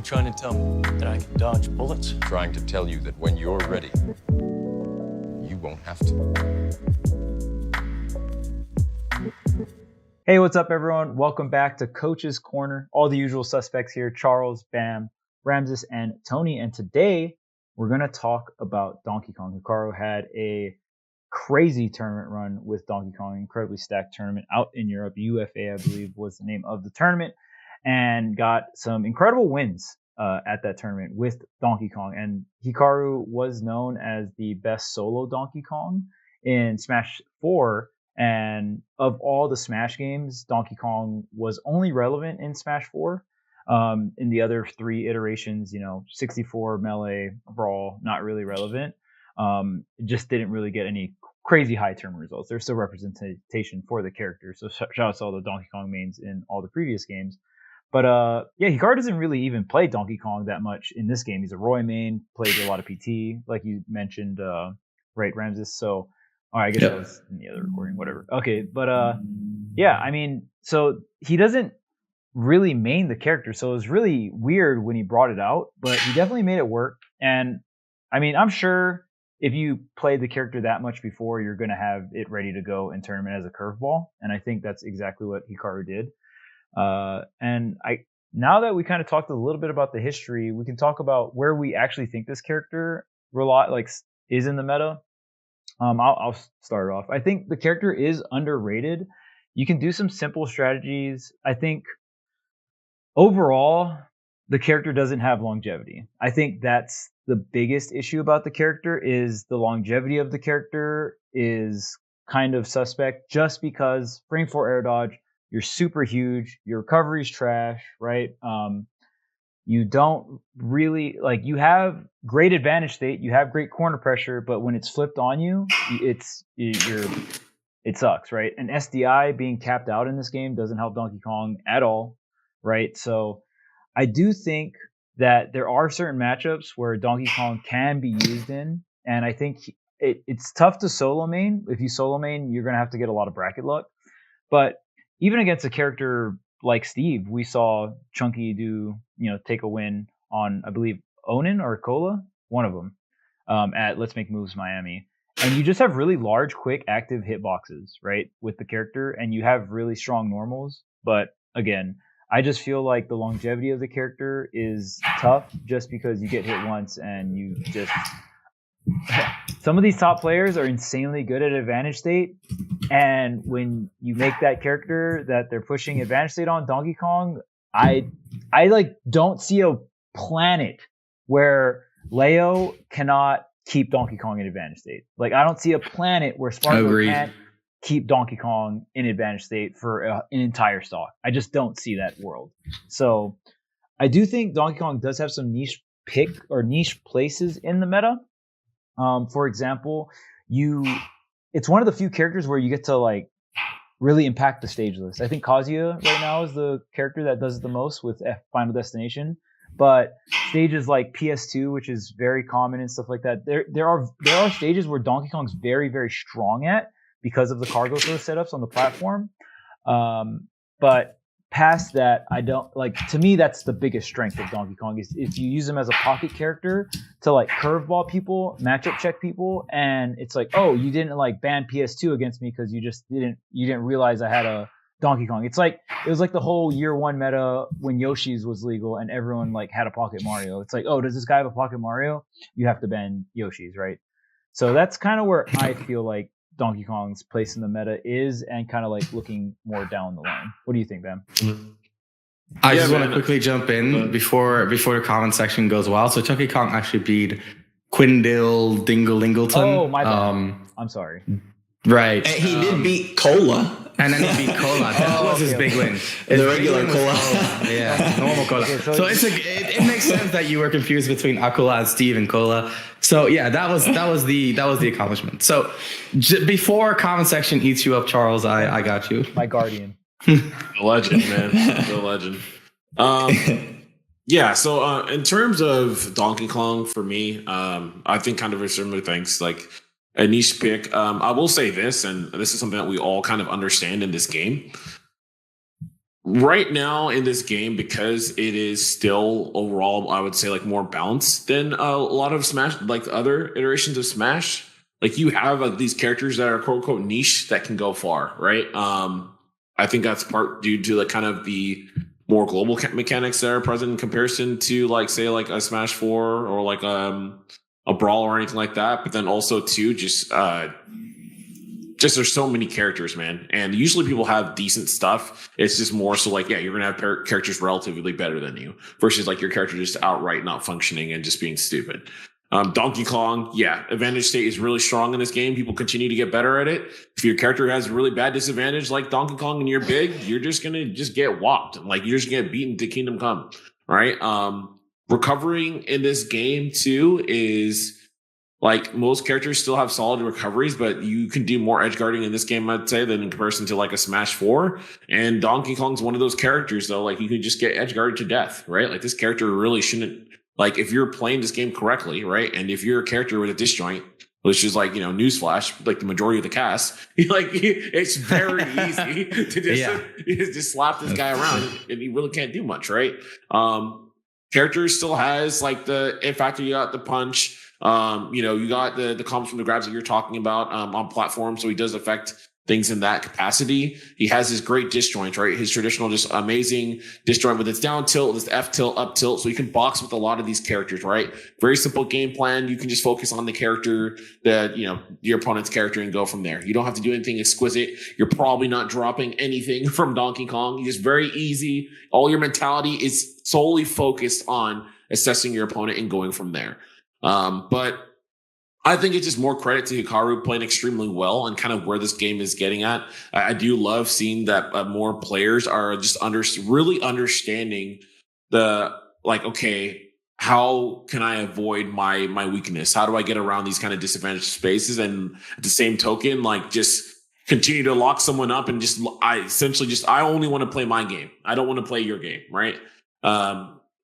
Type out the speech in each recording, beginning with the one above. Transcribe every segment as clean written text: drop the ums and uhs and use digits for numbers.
you trying to tell me? That I can dodge bullets? Trying to tell you that when you're ready, you won't have to. Hey, what's up, everyone? Welcome back to Coach's Corner. All the usual suspects here, Charles, Bam, Ramses, and Tony. And today, we're going to talk about Donkey Kong. Hikaru had a crazy tournament run with Donkey Kong, incredibly stacked tournament out in Europe. UFA, I believe, was the name of the tournament, and got some incredible wins at that tournament with Donkey Kong. And Hikaru was known as the best solo Donkey Kong in Smash 4. And of all the Smash games, Donkey Kong was only relevant in Smash 4. In the other three iterations, 64, Melee, Brawl, not really relevant. It just didn't really get any crazy high tournament results. There's still representation for the character. So shout out to all the Donkey Kong mains in all the previous games. But Hikaru doesn't really even play Donkey Kong that much in this game. He's a Roy main, plays a lot of PT, like you mentioned, right, Ramses? So, all right, I guess that was in the other recording, whatever. Okay, but so he doesn't really main the character, so it was really weird when he brought it out, but he definitely made it work. And I'm sure if you played the character that much before, you're going to have it ready to go in tournament as a curveball, and I think that's exactly what Hikaru did. Now that we kind of talked a little bit about the history, we can talk about where we actually think this character is in the meta. I'll start off. I think the character is underrated. You can do some simple strategies. I think overall, the character doesn't have longevity. I think that's the biggest issue about the character, is the longevity of the character is kind of suspect, just because frame 4 air dodge, you're super huge, your recovery's trash, right? You don't really, you have great advantage state, you have great corner pressure, but when it's flipped on you, it sucks, right? And SDI being capped out in this game doesn't help Donkey Kong at all, right? So I do think that there are certain matchups where Donkey Kong can be used in, and I think it's tough to solo main. If you solo main, you're going to have to get a lot of bracket luck. But even against a character like Steve, we saw Chunky take a win on, I believe, Onin or Cola, one of them, at Let's Make Moves Miami. And you just have really large, quick, active hitboxes, right, with the character, and you have really strong normals. But again, I just feel like the longevity of the character is tough, just because you get hit once and you just... Some of these top players are insanely good at advantage state, and when you make that character that they're pushing advantage state on, Donkey Kong, I don't see a planet where Leo cannot keep Donkey Kong in advantage state. I don't see a planet where Sparkle can't keep Donkey Kong in advantage state for an entire stock. I just don't see that world. So I do think Donkey Kong does have some niche places in the meta. For example, it's one of the few characters where you get to really impact the stage list. I think Kazuya right now is the character that does it the most with Final Destination, but stages like PS2, which is very common and stuff like that, there are stages where Donkey Kong's very, very strong at, because of the cargo throw setups on the platform. But past that, I don't to me, that's the biggest strength of Donkey Kong, is if you use him as a pocket character to curveball people, matchup check people, and it's you didn't ban PS2 against me because you didn't realize I had a Donkey Kong. It was the whole year one meta when Yoshi's was legal and everyone had a Pocket Mario. It's does this guy have a Pocket Mario? You have to ban Yoshi's, right? So that's kind of where I feel like Donkey Kong's place in the meta is, and kind of looking more down the line. What do you think, Ben? I just want to quickly jump in before the comment section goes wild. So Donkey Kong actually beat Quindale Dinglingleton. Oh, my bad. I'm sorry. Right. And he did beat Cola. And then he beat Cola. That was his big win. The regular Cola. Yeah, normal Cola. Okay, so it makes sense that you were confused between Aquila and Steve and Cola. So yeah, that was the accomplishment. So before comment section eats you up, Charles, I got you. My guardian. The legend, man. The legend. Yeah, so in terms of Donkey Kong, for me, I think kind of similar things, a niche pick. I will say this, and this is something that we all kind of understand in this game. right now in this game, because it is still overall, I would say, like more balanced than a lot of Smash, like other iterations of Smash. Like you have these characters that are quote unquote niche that can go far, right? I think that's part due to like kind of the more global mechanics that are present in comparison to like say like a Smash 4 or like a Brawl or anything like that. But then also too just there's so many characters, man, and usually people have decent stuff. It's just more so like, yeah, you're gonna have characters relatively better than you versus like your character just outright not functioning and just being stupid. Donkey Kong, yeah, advantage state is really strong in this game. People continue to get better at it. If your character has a really bad disadvantage like Donkey Kong and you're big, you're just gonna just get whopped. Like you're just gonna get beaten to Kingdom Come, right? Recovering in this game too is like most characters still have solid recoveries, but you can do more edge guarding in this game, I'd say, than in comparison to like a Smash 4. And Donkey Kong's one of those characters, though, like you can just get edge guarded to death, right? Like this character really shouldn't, like if you're playing this game correctly, right? And if you're a character with a disjoint, which is like, newsflash, like the majority of the cast, like it's very easy to just slap this guy around and he really can't do much, right? Character still has like in fact, you got the punch. You got the combos from the grabs that you're talking about on platform, so he does affect things in that capacity. He has his great disjoint, right? His traditional, just amazing disjoint with its down tilt, this F tilt, up tilt, so you can box with a lot of these characters, right? Very simple game plan. You can just focus on the character, your opponent's character, and go from there. You don't have to do anything exquisite. You're probably not dropping anything from Donkey Kong. It's just very easy. All your mentality is solely focused on assessing your opponent and going from there. But I think it's just more credit to Hikaru playing extremely well and kind of where this game is getting at. I do love seeing that more players are just really understanding the, like, okay, how can I avoid my weakness? How do I get around these kind of disadvantaged spaces? And at the same token, like just continue to lock someone up and I only want to play my game. I don't want to play your game, right?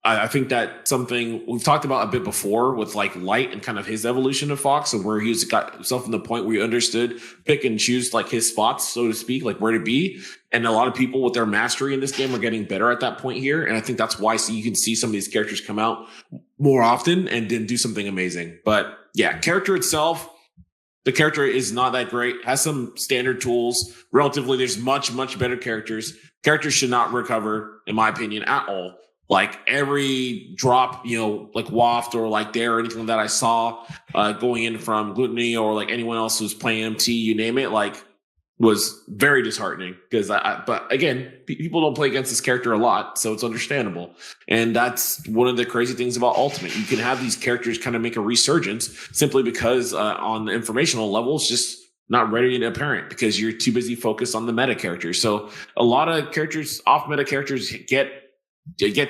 I think that something we've talked about a bit before with like Light and kind of his evolution of Fox, and where he's got himself in the point where he understood pick and choose like his spots, so to speak, like where to be. And a lot of people with their mastery in this game are getting better at that point here. And I think that's why you can see some of these characters come out more often and then do something amazing. But yeah, character itself, the character is not that great, has some standard tools. Relatively, there's much, much better characters. Characters should not recover, in my opinion, at all. Like every drop, like waft or like dare or anything that I saw going in from Gluttony or like anyone else who's playing MT, you name it, like was very disheartening because but again, people don't play against this character a lot, so it's understandable. And that's one of the crazy things about Ultimate. You can have these characters kind of make a resurgence simply because on the informational level, it's just not ready and apparent because you're too busy focused on the meta characters. So a lot of characters, off meta characters, get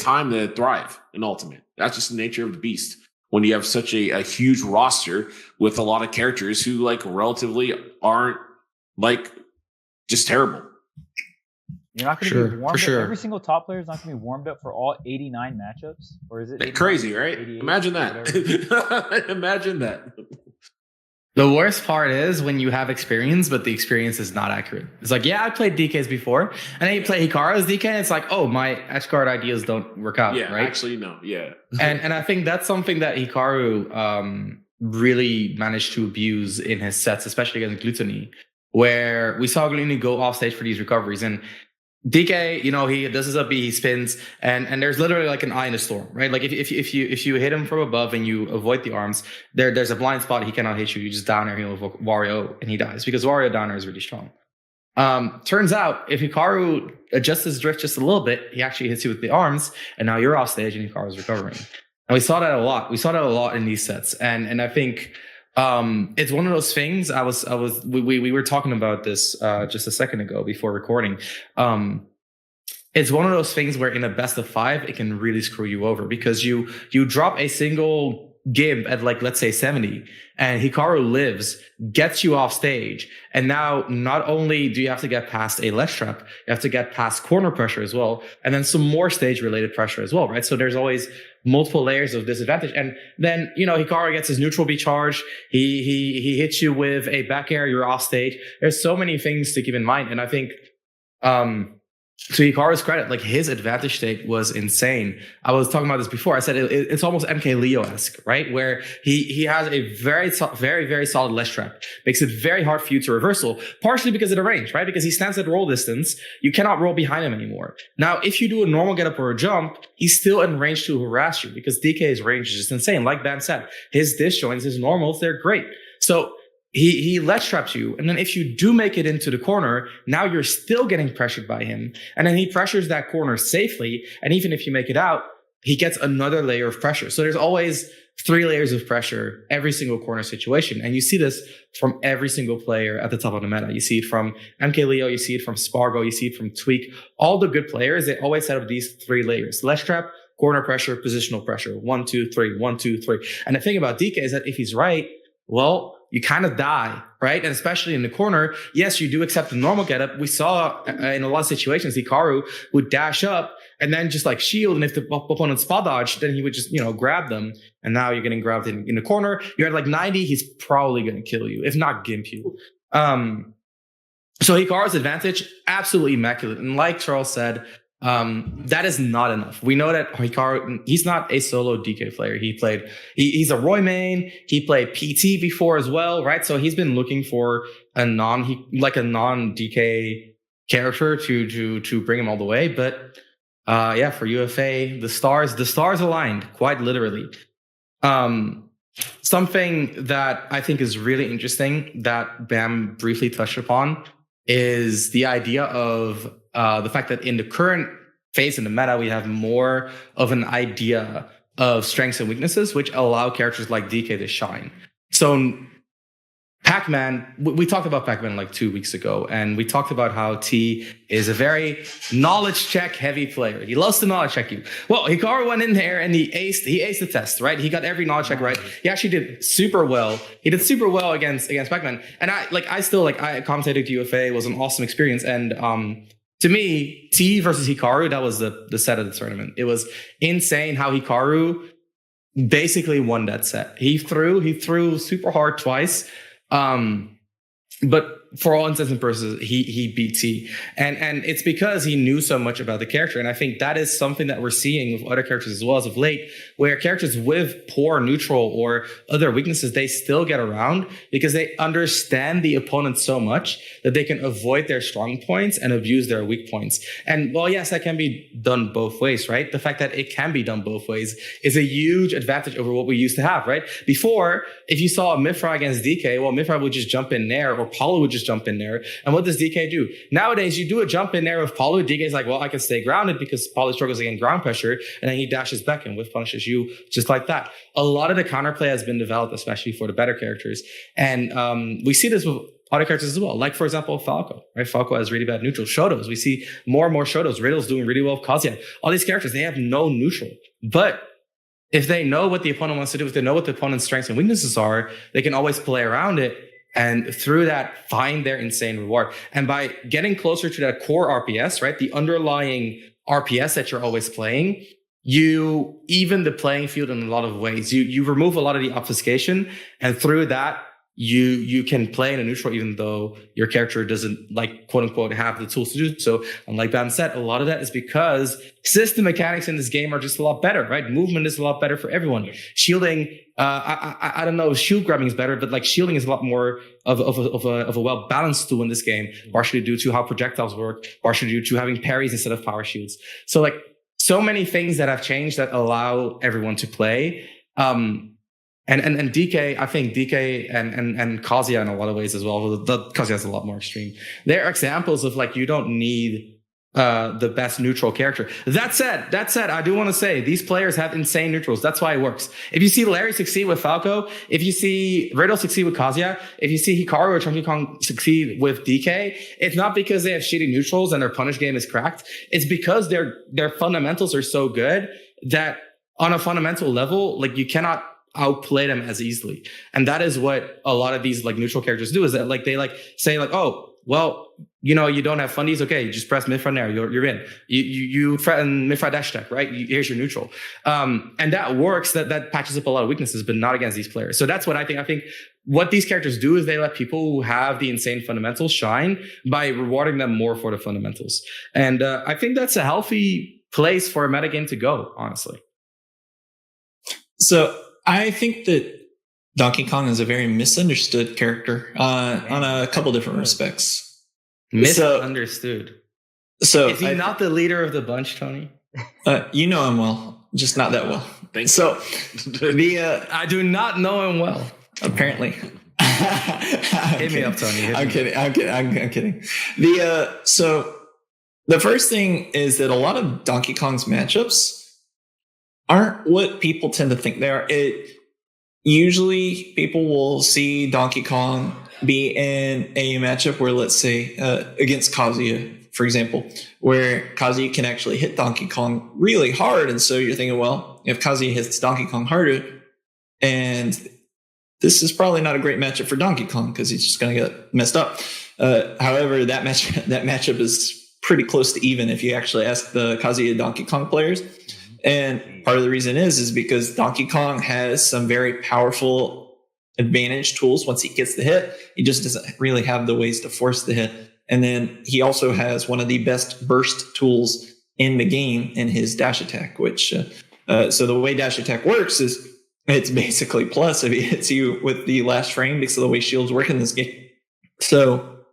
time to thrive in Ultimate. That's just the nature of the beast. When you have such a huge roster with a lot of characters who like relatively aren't like just terrible. You're not going to be warmed up. Every single top player is not going to be warmed up for all 89 matchups, or is it crazy? Right? Imagine that. Imagine that. The worst part is when you have experience, but the experience is not accurate. It's like, yeah, I played DKs before, and then you play Hikaru as DK, and it's like, oh, my edge guard ideas don't work out, right? Actually, no, yeah. and I think that's something that Hikaru really managed to abuse in his sets, especially against Gluttony, where we saw Gluttony go off stage for these recoveries, and DK, he does his up B, he spins, and there's literally like an eye in the storm, right? Like if you hit him from above and you avoid the arms, there's a blind spot, he cannot hit you. You just down air him with Wario and he dies because Wario down air is really strong. Turns out if Hikaru adjusts his drift just a little bit, he actually hits you with the arms, and now you're off stage and Hikaru's recovering. And we saw that a lot. We saw that a lot in these sets, and I think it's one of those things. We were talking about this just a second ago before recording. It's one of those things where in a best of 5, it can really screw you over because you drop a single Gimp at like, let's say 70, and Hikaru lives, gets you off stage. And now not only do you have to get past a ledge trap, you have to get past corner pressure as well. And then some more stage related pressure as well, right? So there's always multiple layers of disadvantage. And then, Hikaru gets his neutral B charge. He hits you with a back air, you're off stage. There's so many things to keep in mind. And I think, to Hikaru's credit, like his advantage state was insane. I was talking about this before. I said it's almost MK Leo-esque, right? Where he has a very solid ledge trap. Makes it very hard for you to reversal, partially because of the range, right? Because he stands at roll distance. You cannot roll behind him anymore. Now, if you do a normal get up or a jump, he's still in range to harass you because DK's range is just insane. Like Ben said, his disjoints, his normals, they're great. So he ledge traps you. And then if you do make it into the corner, now you're still getting pressured by him. And then he pressures that corner safely. And even if you make it out, he gets another layer of pressure. So there's always 3 layers of pressure every single corner situation. And you see this from every single player at the top of the meta. You see it from MK Leo, you see it from Spargo, you see it from Tweak. All the good players, they always set up these 3 layers. Ledge trap, corner pressure, positional pressure. 1, 2, 3, 1, 2, 3. And the thing about DK is that if he's right, well, you kind of die, right? And especially in the corner, yes, you do accept the normal getup. We saw in a lot of situations, Hikaru would dash up and then just like shield. And if the opponent spot dodged, then he would just, grab them. And now you're getting grabbed in the corner. You're at like 90. He's probably going to kill you, if not gimp you. So Hikaru's advantage, absolutely immaculate. And like Charles said, that is not enough. We know that Hikaru, he's not a solo DK player. He's a Roy main. He played PT before as well, right? So he's been looking for a non-DK character to bring him all the way. But for UFA, the stars aligned quite literally. Something that I think is really interesting that Bam briefly touched upon is the idea of the fact that in the current phase in the meta, we have more of an idea of strengths and weaknesses, which allow characters like DK to shine. So Pac-Man, we talked about Pac-Man like 2 weeks ago, and we talked about how T is a very knowledge check heavy player. He loves to knowledge check you. Well, Hikaru went in there and he aced the test, right? He got every knowledge check right. He actually did super well. He did super well against Pac-Man. And I commentated UFA. It was an awesome experience. And to me, T versus Hikaru, that was the set of the tournament. It was insane how Hikaru basically won that set. He threw super hard twice. But for all intents and purposes, he beat T. And it's because he knew so much about the character. And I think that is something that we're seeing with other characters as well as of late, where characters with poor neutral or other weaknesses, they still get around because they understand the opponent so much that they can avoid their strong points and abuse their weak points. And well, yes, that can be done both ways, right? The fact that it can be done both ways is a huge advantage over what we used to have, right? Before, if you saw a Mifra against DK, well, Mifra would just jump in there, or Paulo would just jump in there. And what does DK do? Nowadays, you do a jump in there with Paulo. DK is like, well, I can stay grounded because Paulo struggles against ground pressure. And then he dashes back and whiff punishes you just like that. A lot of the counterplay has been developed, especially for the better characters. And we see this with other characters as well. Like, for example, Falco, right? Falco has really bad neutral. Shotos, we see more and more Shotos. Riddle's doing really well with Kazuya. All these characters, they have no neutral. But if they know what the opponent wants to do, if they know what the opponent's strengths and weaknesses are, they can always play around it. And through that, find their insane reward. And by getting closer to that core RPS, right? The underlying RPS that you're always playing, you even the playing field in a lot of ways. You remove a lot of the obfuscation, and through that, you can play in a neutral even though your character doesn't, like, quote unquote, have the tools to do so. And like Bam said, a lot of that is because system mechanics in this game are just a lot better, right? Movement is a lot better for everyone. Shielding, I don't know if shield grabbing is better, but like shielding is a lot more of a well-balanced tool in this game, partially due to how projectiles work, partially due to having parries instead of power shields. So like so many things that have changed that allow everyone to play. And DK, I think DK and Kazuya in a lot of ways as well. Kazuya is a lot more extreme. They're examples of like, you don't need the best neutral character. That said, I do want to say these players have insane neutrals. That's why it works. If you see Larry succeed with Falco, if you see Riddle succeed with Kazuya, if you see Hikaru or Chunky Kong succeed with DK, it's not because they have shitty neutrals and their punish game is cracked. It's because their fundamentals are so good that on a fundamental level, like you cannot outplay them as easily. And that is what a lot of these like neutral characters do, is that like they like say like, oh, well, you know, you don't have fundies. Okay, you just press Mifra there. You're in. You threaten Mifra dash tech, right? Here's your neutral. And that works. That patches up a lot of weaknesses, but not against these players. So that's what I think. I think what these characters do is they let people who have the insane fundamentals shine by rewarding them more for the fundamentals. And I think that's a healthy place for a metagame to go, honestly. So I think that Donkey Kong is a very misunderstood character on a couple different respects. Misunderstood. So is he not the leader of the bunch, Tony? You know him well, just not that well. Thanks. So I do not know him well. Apparently. Hit me up, Tony. I'm kidding. So the first thing is that a lot of Donkey Kong's matchups aren't what people tend to think they are. Usually people will see Donkey Kong be in a matchup where, let's say, against Kazuya, for example, where Kazuya can actually hit Donkey Kong really hard. And so you're thinking, well, if Kazuya hits Donkey Kong harder, and this is probably not a great matchup for Donkey Kong because he's just going to get messed up. However, that matchup is pretty close to even if you actually ask the Kazuya Donkey Kong players. And part of the reason is because Donkey Kong has some very powerful advantage tools. Once he gets the hit, he just doesn't really have the ways to force the hit. And then he also has one of the best burst tools in the game in his dash attack, which so the way dash attack works is it's basically plus if he hits you with the last frame because of the way shields work in this game. So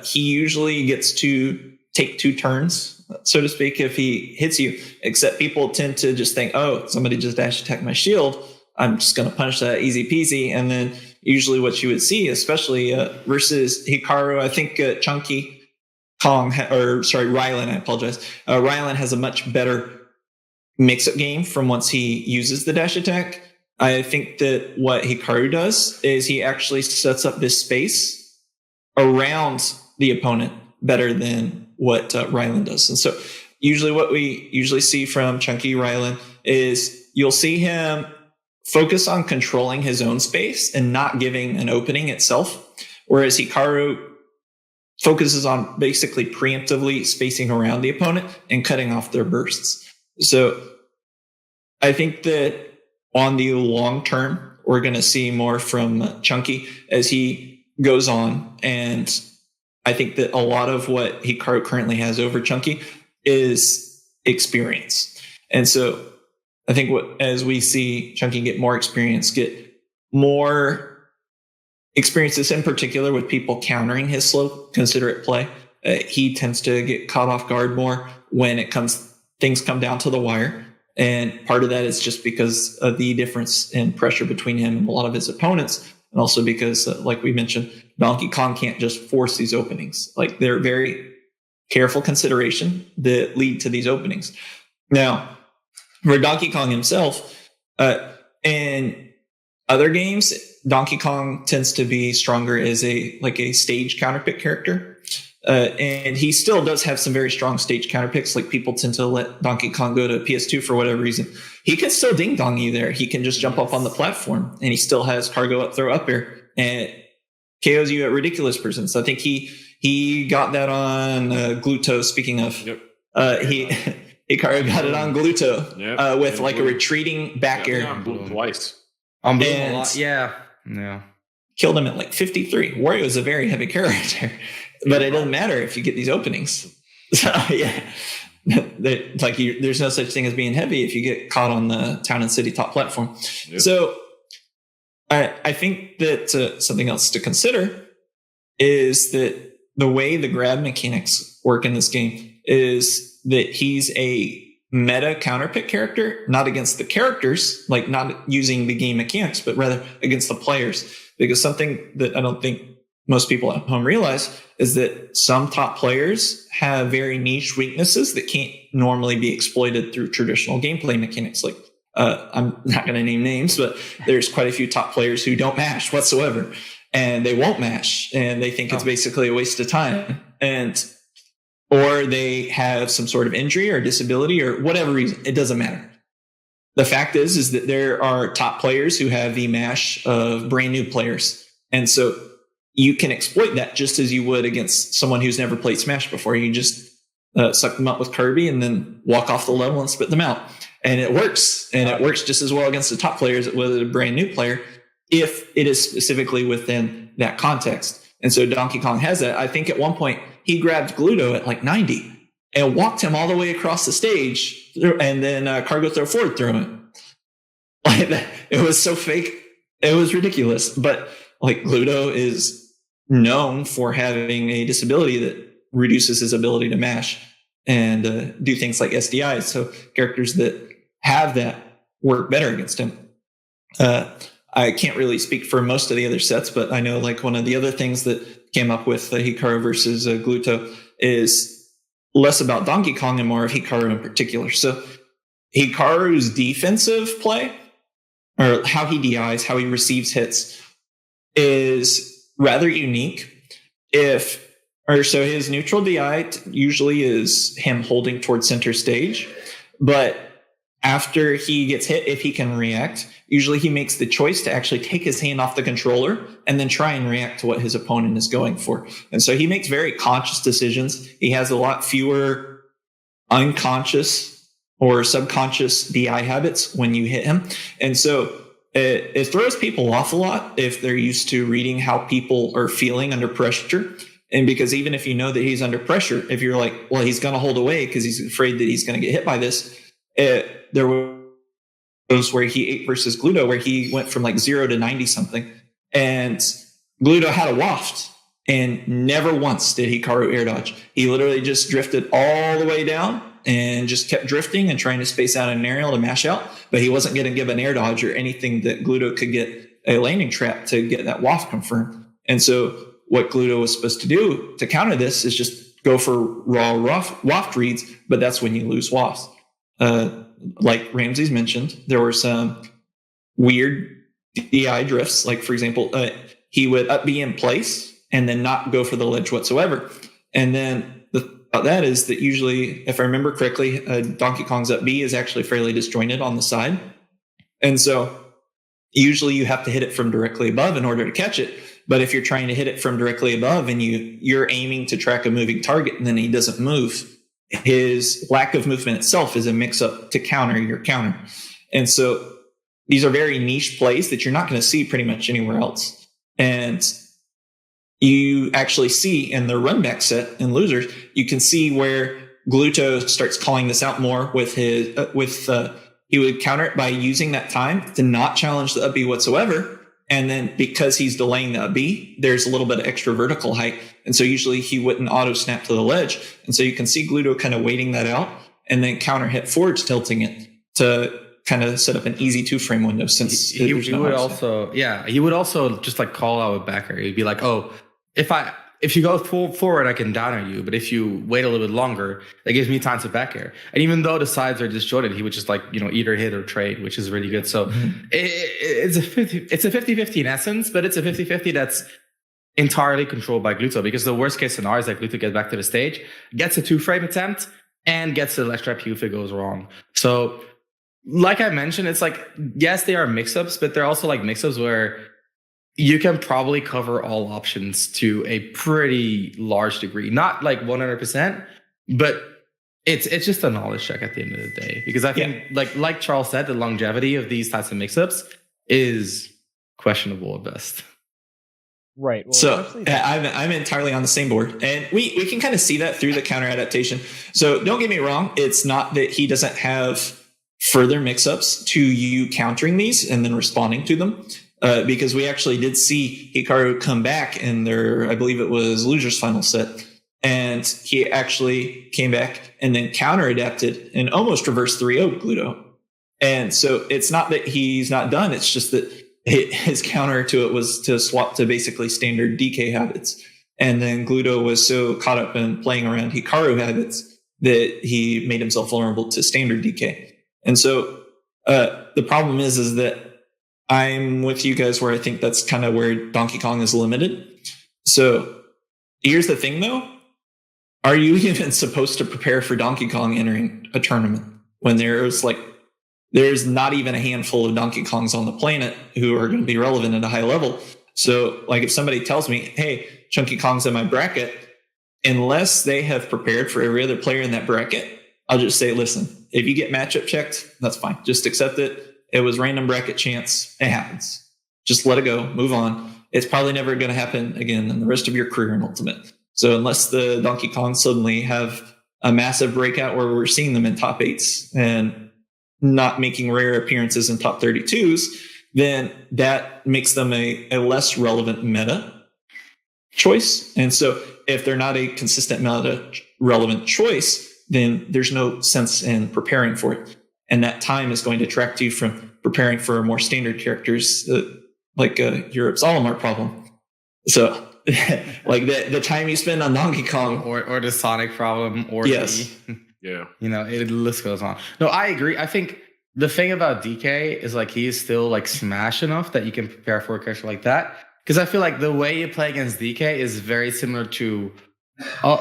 he usually gets to take 2 turns, so to speak, if he hits you, except people tend to just think, oh, somebody just dash attacked my shield. I'm just going to punish that easy peasy. And then usually what you would see, especially versus Hikaru, I think Chunky Kong, Rylan, I apologize. Rylan has a much better mix-up game from once he uses the dash attack. I think that what Hikaru does is he actually sets up this space around the opponent better than what Rylan does. And so usually what we usually see from Chunky Rylan is you'll see him focus on controlling his own space and not giving an opening itself, whereas Hikaru focuses on basically preemptively spacing around the opponent and cutting off their bursts. So I think that on the long term, we're going to see more from Chunky as he goes on. And I think that a lot of what Hikaru currently has over Chunky is experience. And so I think as we see Chunky get more experiences in particular with people countering his slow, considerate play, he tends to get caught off guard more when things come down to the wire. And part of that is just because of the difference in pressure between him and a lot of his opponents. And also because, like we mentioned, Donkey Kong can't just force these openings. Like, they're very careful consideration that lead to these openings. Now, for Donkey Kong himself, in other games, Donkey Kong tends to be stronger as a stage counterpick character. And he still does have some very strong stage counterpicks. Like, people tend to let Donkey Kong go to PS2 for whatever reason. He can still ding dong you there. He can just jump up on the platform, and he still has cargo up, throw up air, and KOs you at ridiculous percents. So I think he got that on Gluto. Speaking of, yep. Hikaru got it on Gluto with a retreating back air. Yeah, twice. On Bloom a lot. Yeah. Killed him at 53. Wario is a very heavy character. But it doesn't matter if you get these openings. So, yeah, there's no such thing as being heavy if you get caught on the town and city top platform. Yep. So I think that something else to consider is that the way the grab mechanics work in this game is that he's a meta counterpick character, not against the characters, like not using the game mechanics, but rather against the players. Because something that I don't think most people at home realize is that some top players have very niche weaknesses that can't normally be exploited through traditional gameplay mechanics. Like, I'm not going to name names, but there's quite a few top players who don't mash whatsoever, and they won't mash, and they think it's basically a waste of time, or they have some sort of injury or disability or whatever reason. It doesn't matter. The fact is that there are top players who have the mash of brand new players, and so you can exploit that just as you would against someone who's never played Smash before. You just suck them up with Kirby and then walk off the level and spit them out. And it works. And it works just as well against the top player as it would a brand new player. if it is specifically within that context. And so Donkey Kong has that. I think at one point he grabbed Gluto at like 90 and walked him all the way across the stage, and then cargo throw forward through him. Like that, it was so fake. It was ridiculous. But like Gluto is known for having a disability that reduces his ability to mash and do things like SDIs. So characters that have that work better against him. I can't really speak for most of the other sets, but I know like one of the other things that came up with Hikaru versus Gluto is less about Donkey Kong and more of Hikaru in particular. So Hikaru's defensive play, or how he DIs, how he receives hits, is rather unique. So his neutral DI usually is him holding towards center stage, but after he gets hit, if he can react, usually he makes the choice to actually take his hand off the controller and then try and react to what his opponent is going for. And so he makes very conscious decisions. He has a lot fewer unconscious or subconscious DI habits when you hit him. And so it throws people off a lot if they're used to reading how people are feeling under pressure. And because even if you know that he's under pressure, if you're like, well, he's going to hold away because he's afraid that he's going to get hit by this, there was where he ate versus Gluto, where he went from like 0 to 90 something, and Gluto had a waft, and never once did Hikaru air dodge. He literally just drifted all the way down and just kept drifting and trying to space out an aerial to mash out, but he wasn't going to give an air dodge or anything that Gluto could get a landing trap to get that waft confirmed. And so what Gluto was supposed to do to counter this is just go for raw waft reads, but that's when you lose wafts. Like Ramses mentioned, there were some weird DI drifts. Like, for example, he would up B in place and then not go for the ledge whatsoever. And then the thing about that is that usually, if I remember correctly, Donkey Kong's up B is actually fairly disjointed on the side. And so usually you have to hit it from directly above in order to catch it. But if you're trying to hit it from directly above and you're aiming to track a moving target and then he doesn't move, his lack of movement itself is a mix-up to counter your counter. And so these are very niche plays that you're not going to see pretty much anywhere else. And you actually see in the run-back set in Losers, you can see where Gluto starts calling this out more with his he would counter it by using that time to not challenge the up B whatsoever. And then because he's delaying the up B, there's a little bit of extra vertical height. And so usually he wouldn't auto snap to the ledge. And so you can see Gluto kind of waiting that out and then counter hit forwards, tilting it to kind of set up an easy 2-frame window, since he would also just like call out a backer. He'd be like, oh, if you go forward, I can downer you. But if you wait a little bit longer, that gives me time to back air. And even though the sides are disjointed, he would just like, either hit or trade, which is really good. So it's a 50-50 in essence, but it's a 50-50 that's entirely controlled by Gluto, because the worst case scenario is that Gluto gets back to the stage, gets a 2-frame attempt, and gets the ledge trap if it goes wrong. So like I mentioned, it's like, yes, they are mix-ups, but they're also like mix-ups where you can probably cover all options to a pretty large degree. Not like 100%, but it's just a knowledge check at the end of the day. Because I think, like Charles said, the longevity of these types of mix-ups is questionable at best. Right. Well, so I'm entirely on the same board, and we can kind of see that through the counter adaptation. So don't get me wrong. It's not that he doesn't have further mix-ups to you countering these and then responding to them. Because we actually did see Hikaru come back in their, I believe it was Loser's final set, and he actually came back and then counter adapted and almost reversed 3-0 Gluto. And so it's not that he's not done. It's just that his counter to it was to swap to basically standard DK habits. And then Gluto was so caught up in playing around Hikaru habits that he made himself vulnerable to standard DK. And so the problem is that I'm with you guys where I think that's kind of where Donkey Kong is limited. So here's the thing, though. Are you even supposed to prepare for Donkey Kong entering a tournament when there's not even a handful of Donkey Kongs on the planet who are going to be relevant at a high level? So like if somebody tells me, hey, Chunky Kong's in my bracket, unless they have prepared for every other player in that bracket, I'll just say, listen, if you get matchup checked, that's fine. Just accept it. It was random bracket chance. It happens. Just let it go, move on. It's probably never going to happen again in the rest of your career in Ultimate. So unless the Donkey Kong suddenly have a massive breakout where we're seeing them in top 8s and not making rare appearances in top 32s, then that makes them a less relevant meta choice. And so if they're not a consistent meta relevant choice, then there's no sense in preparing for it. And that time is going to detract you from preparing for more standard characters like Europe's Olimar problem. So like the time you spend on Donkey Kong or the Sonic problem or yes. Yeah. The list goes on. No, I agree. I think the thing about DK is like he is still like smash enough that you can prepare for a character like that. Because I feel like the way you play against DK is very similar to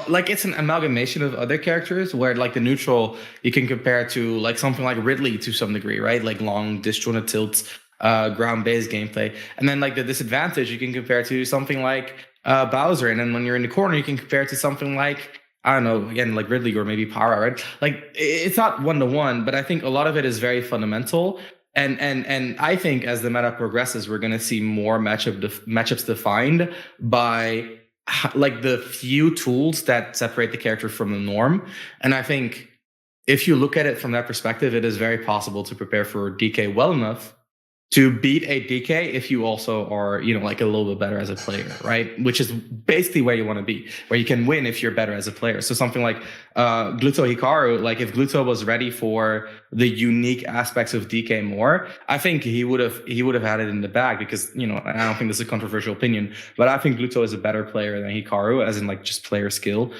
like it's an amalgamation of other characters where like the neutral you can compare to like something like Ridley to some degree, right? Like long disjointed tilts, ground-based gameplay. And then like the disadvantage you can compare to something like Bowser. And then when you're in the corner, you can compare to something like, I don't know, again, like Ridley or maybe Para, right? Like it's not one-to-one, but I think a lot of it is very fundamental. And I think as the meta progresses, we're going to see more matchups defined by like the few tools that separate the character from the norm. And I think if you look at it from that perspective, it is very possible to prepare for DK well enough to beat a DK if you also are, like a little bit better as a player, right? Which is basically where you want to be, where you can win if you're better as a player. So something like Gluto Hikaru, like if Gluto was ready for the unique aspects of DK more, I think he would have had it in the bag because, I don't think this is a controversial opinion, but I think Gluto is a better player than Hikaru, as in like just player skill.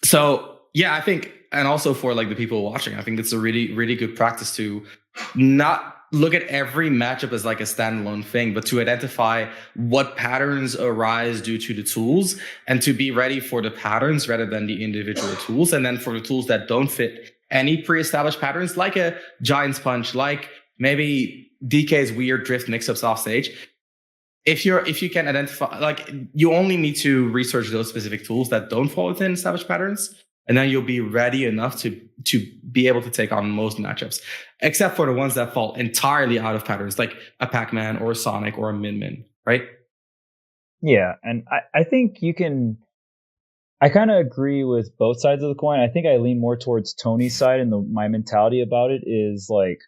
So yeah, I think, and also for like the people watching, I think it's a really, really good practice to not look at every matchup as like a standalone thing, but to identify what patterns arise due to the tools and to be ready for the patterns rather than the individual tools. And then for the tools that don't fit any pre-established patterns, like a Giant's Punch, like maybe DK's weird drift mix-ups off stage, if you can identify, like you only need to research those specific tools that don't fall within established patterns. And then you'll be ready enough to be able to take on most matchups, except for the ones that fall entirely out of patterns, like a Pac-Man or a Sonic or a Min-Min, right? Yeah, and I think I kind of agree with both sides of the coin. I think I lean more towards Tony's side, and my mentality about it is like,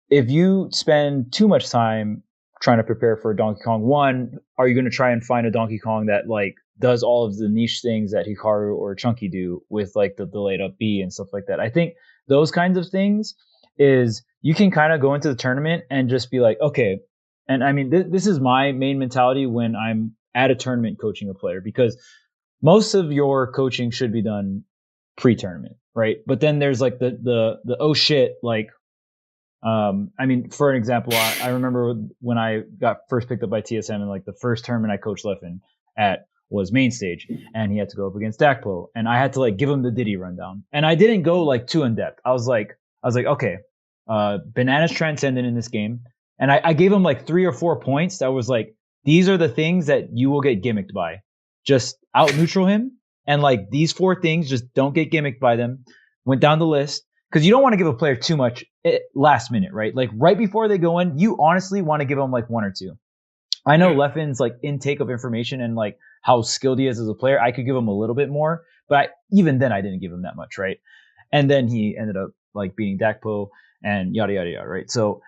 if you spend too much time trying to prepare for a Donkey Kong, one, are you going to try and find a Donkey Kong that like does all of the niche things that Hikaru or Chunky do with like the delayed up B and stuff like that? I think those kinds of things is you can kind of go into the tournament and just be like, okay. And I mean, this is my main mentality when I'm at a tournament coaching a player, because most of your coaching should be done pre-tournament, right? But then there's like the oh shit, like, I mean, for an example, I remember when I got first picked up by TSM, and like the first tournament I coached Leffen at was main stage, and he had to go up against Dakpo, and I had to like give him the Diddy rundown, and I didn't go like too in depth. I was like, okay, Banana's transcendent in this game, and I gave him like 3 or 4 points that was like, these are the things that you will get gimmicked by. Just out neutral him, and like these 4 things, just don't get gimmicked by them. Went down the list, because you don't want to give a player too much last minute, right? Like right before they go in, you honestly want to give them like 1 or 2. I know Leffen's like intake of information and like how skilled he is as a player, I could give him a little bit more, but even then I didn't give him that much, right? And then he ended up like beating Dakpo and yada yada yada, right? So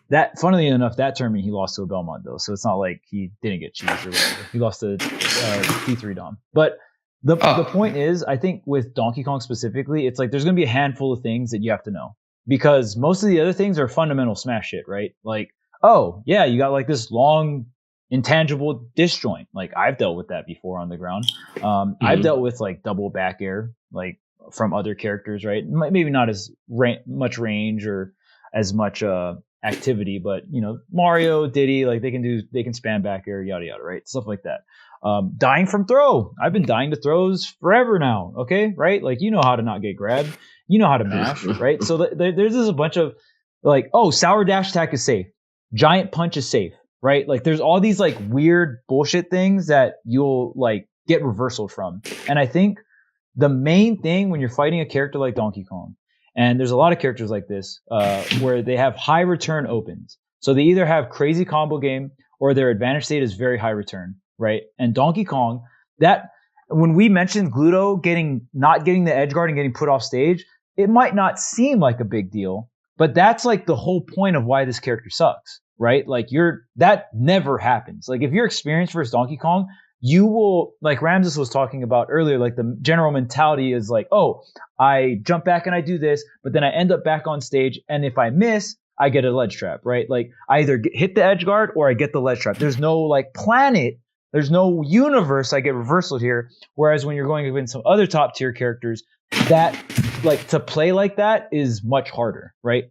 that, funnily enough, that tournament he lost to a Belmont though, so it's not like he didn't get cheesed or whatever. He lost to T3 Dom. But the point is, I think with Donkey Kong specifically, it's like there's going to be a handful of things that you have to know, because most of the other things are fundamental Smash shit, right? Like, oh yeah, you got like this long intangible disjoint. Like I've dealt with that before on the ground. I've dealt with like double back air, like from other characters, right? Maybe not as much range or as much activity, but Mario, Diddy, like they can spam back air, yada yada, right? Stuff like that. Dying from throw. I've been dying to throws forever now. Okay, right? Like how to not get grabbed. You know how to mash, right? So there's just a bunch of like, oh, sour dash attack is safe. Giant punch is safe. Right? Like there's all these like weird bullshit things that you'll like get reversal from. And I think the main thing when you're fighting a character like Donkey Kong And there's a lot of characters like this where they have high return opens. So they either have crazy combo game or their advantage state is very high return, right? And Donkey Kong, that when we mentioned Gluto not getting the edge guard and getting put off stage, it might not seem like a big deal, but that's like the whole point of why this character sucks, right? Like that never happens. Like if you're experienced versus Donkey Kong, you will, like Ramses was talking about earlier, like the general mentality is like, oh, I jump back and I do this, but then I end up back on stage, and if I miss, I get a ledge trap, right? Like I either hit the edge guard or I get the ledge trap. There's no like planet, there's no universe I get reversal here. Whereas when you're going against some other top tier characters, that like to play like that is much harder, right?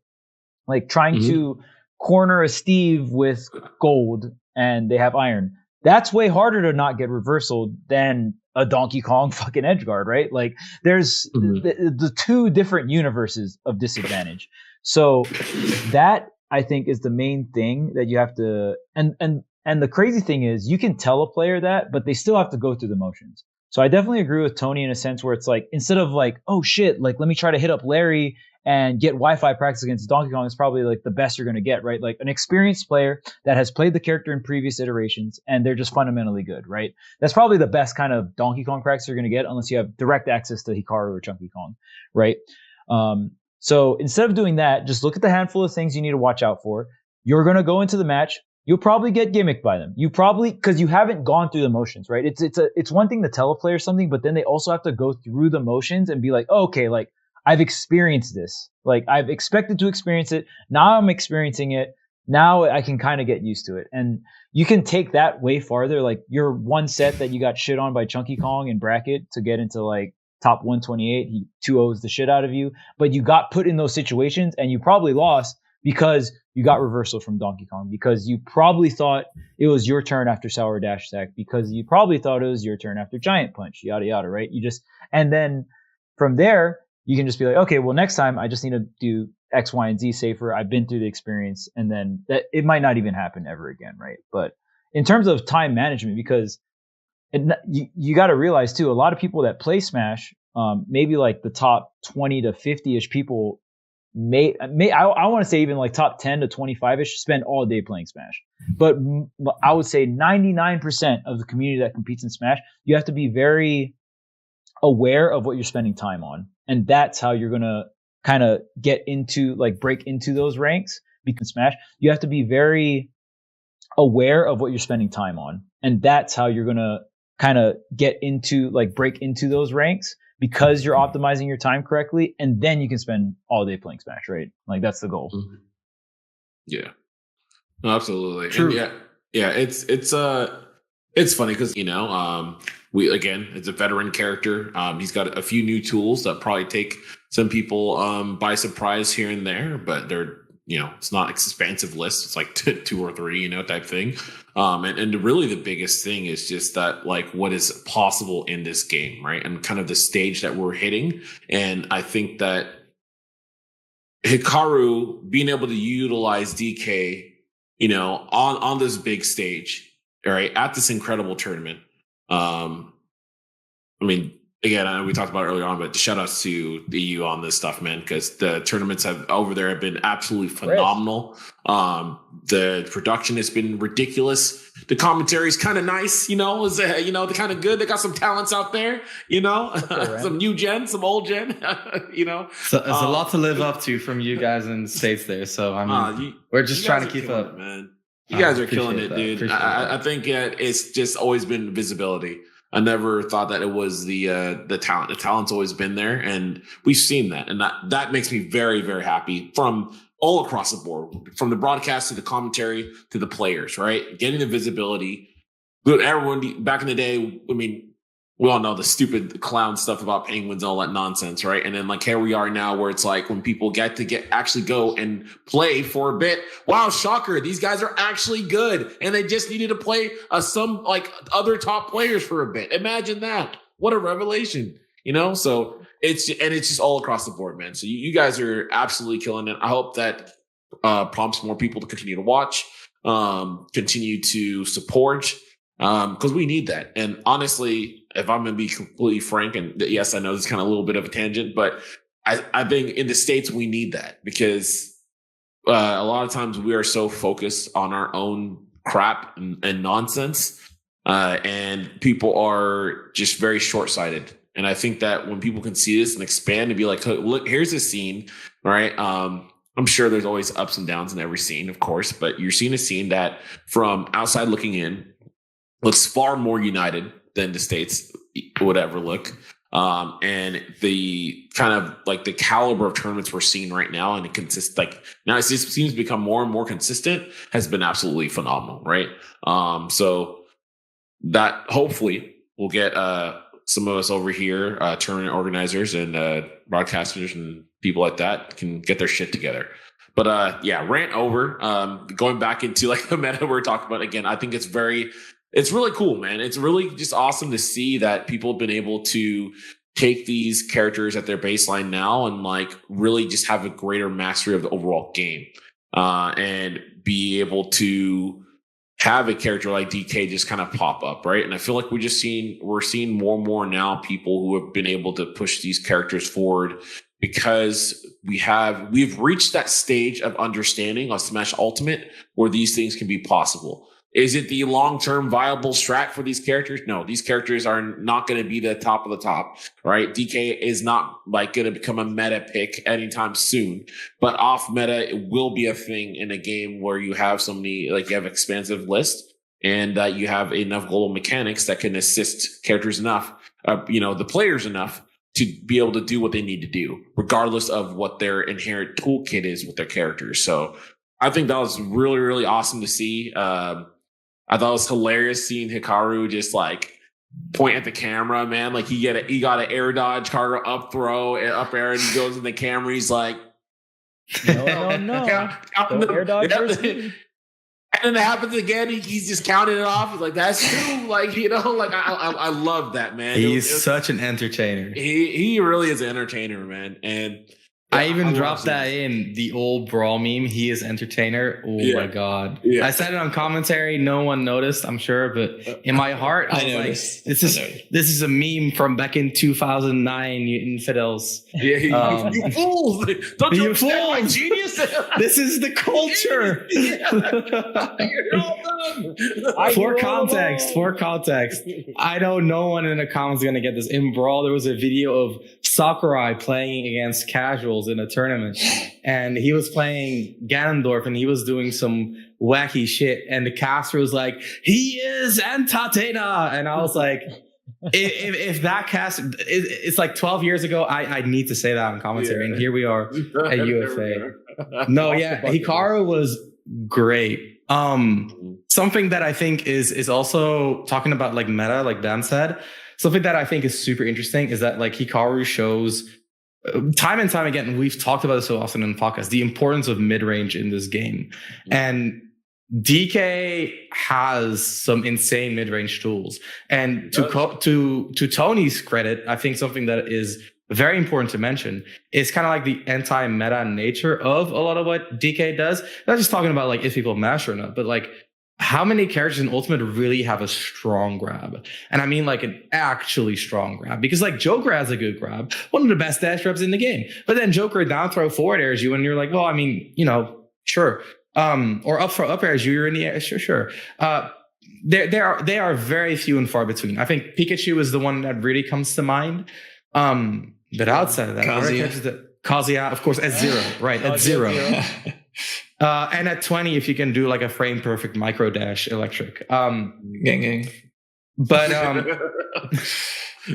Like trying to corner a Steve with gold and they have iron. That's way harder to not get reversal than a Donkey Kong fucking edge guard, right? Like there's the two different universes of disadvantage. So that I think is the main thing that you have to, and the crazy thing is you can tell a player that, but they still have to go through the motions. So I definitely agree with Tony in a sense where it's like, instead of like, oh shit, like let me try to hit up Larry and get Wi-Fi practice against Donkey Kong is probably like the best you're going to get, right? Like an experienced player that has played the character in previous iterations and they're just fundamentally good, right? That's probably the best kind of Donkey Kong practice you're going to get unless you have direct access to Hikaru or Chunky Kong, right? So instead of doing that, just look at the handful of things you need to watch out for. You're going to go into the match. You'll probably get gimmicked by them. You probably, because you haven't gone through the motions, right? It's one thing to tell a player something, but then they also have to go through the motions and be like, oh, okay, like I've experienced this. Like I've expected to experience it. Now I'm experiencing it. Now I can kind of get used to it. And you can take that way farther. Like your one set that you got shit on by Chunky Kong in bracket to get into like top 128, he 2-0s the shit out of you, but you got put in those situations and you probably lost because you got reversal from Donkey Kong, because you probably thought it was your turn after Sour Dash Sack, because you probably thought it was your turn after Giant Punch, yada, yada, right? And then from there, you can just be like, okay, well, next time I just need to do X, Y, and Z safer. I've been through the experience, and then that it might not even happen ever again, right? But in terms of time management, because you got to realize too, a lot of people that play Smash, maybe like the top 20 to 50-ish people, I want to say even like top 10 to 25-ish spend all day playing Smash. But I would say 99% of the community that competes in Smash, you have to be very aware of what you're spending time on. And that's how you're going to kind of get into, like, break into those ranks. Because Smash, you have to be very aware of what you're spending time on. And that's how you're going to kind of get into, like, break into those ranks, because you're optimizing your time correctly. And then you can spend all day playing Smash, right? Like, that's the goal. Yeah. No, absolutely. True. And yeah, it's funny because, it's a veteran character. He's got a few new tools that probably take some people by surprise here and there, but they're, it's not expansive list. It's like 2 or 3, type thing. And really the biggest thing is just that, like, what is possible in this game, right? And kind of the stage that we're hitting. And I think that Hikaru being able to utilize DK, on this big stage, all right, at this incredible tournament. Again, I know we talked about it earlier on, but shout outs to the EU on this stuff, man, because the tournaments over there have been absolutely phenomenal. The production has been ridiculous. The commentary is kind of nice, they're kind of good. They got some talents out there, some new gen, some old gen, So there's a lot to live up to from you guys in the States there. So, we're just trying to keep up. Man. You guys are killing it, dude. I think it's just always been visibility. I never thought that it was the talent. The talent's always been there, and we've seen that, and that makes me very, very happy from all across the board, from the broadcast to the commentary to the players. Right, getting the visibility. But everyone back in the day, we all know the stupid clown stuff about penguins and all that nonsense, right? And then, like, here we are now where it's like when people get to actually go and play for a bit. Wow, shocker. These guys are actually good. And they just needed to play some like other top players for a bit. Imagine that. What a revelation, So it's just all across the board, man. So you guys are absolutely killing it. I hope that prompts more people to continue to watch, continue to support, because we need that. And honestly, if I'm going to be completely frank, and yes, I know this is kind of a little bit of a tangent, but I think in the States we need that because a lot of times we are so focused on our own crap and nonsense, and people are just very short-sighted. And I think that when people can see this and expand and be like, look, here's a scene, right? I'm sure there's always ups and downs in every scene, of course, but you're seeing a scene that from outside looking in looks far more united than the States would ever look. And the kind of like the caliber of tournaments we're seeing right now and now it seems to become more and more consistent has been absolutely phenomenal. Right. So that hopefully will get, some of us over here, tournament organizers and, broadcasters and people like that can get their shit together. But, rant over, going back into like the meta we're talking about again, I think it's really cool, man. It's really just awesome to see that people have been able to take these characters at their baseline now and like really just have a greater mastery of the overall game, and be able to have a character like DK just kind of pop up, right? And I feel like we're seeing more and more now people who have been able to push these characters forward because we've reached that stage of understanding of Smash Ultimate where these things can be possible. Is it the long-term viable strat for these characters? No, these characters are not going to be the top of the top, right? DK is not like going to become a meta pick anytime soon, but off meta, it will be a thing in a game where you have so many, like you have expansive list and you have enough global mechanics that can assist characters enough, the players enough to be able to do what they need to do, regardless of what their inherent toolkit is with their characters. So I think that was really, really awesome to see. I thought it was hilarious seeing Hikaru just like point at the camera, man. Like he got an air dodge, cargo up throw, up air, and he goes in the camera. He's like, no. Air dodge. And then it happens again. He's just counting it off. He's like, that's true. Like, I love that, man. He's such an entertainer. He really is an entertainer, man. And I even dropped that in the old Brawl meme. He is entertainer. Oh my God. Yeah. I said it on commentary. No one noticed, I'm sure. But in my heart, I was like, this is a meme from back in 2009, you infidels. Yeah, you fools. Don't you understand my genius? This is the culture. For context, I know no one in the comments is going to get this. In Brawl, there was a video of Sakurai playing against casuals in a tournament, and he was playing Ganondorf and he was doing some wacky shit, and the caster was like, he is entertainer, and I was like, if that cast, it's like 12 years ago, I need to say that on commentary, and here we are at UFA. No, yeah, Hikaru was great. Something that I think is also talking about like meta, like Dan said, something that I think is super interesting is that like Hikaru shows time and time again, and we've talked about it so often in the podcast, the importance of mid-range in this game. And DK has some insane mid-range tools. And to Tony's credit, I think something that is very important to mention is kind of like the anti-meta nature of a lot of what DK does. Not just talking about like if people master or not, but like how many characters in Ultimate really have a strong grab? And I mean like an actually strong grab, because like Joker has a good grab, one of the best dash grabs in the game. But then Joker down throw forward airs you and you're like, well, I mean, sure. Or up throw up airs you're in the air, sure. They are very few and far between. I think Pikachu is the one that really comes to mind. But outside of that, Kazuya, of course, at 0, right? At 0. And at 20, if you can do like a frame perfect micro dash electric. Gang. But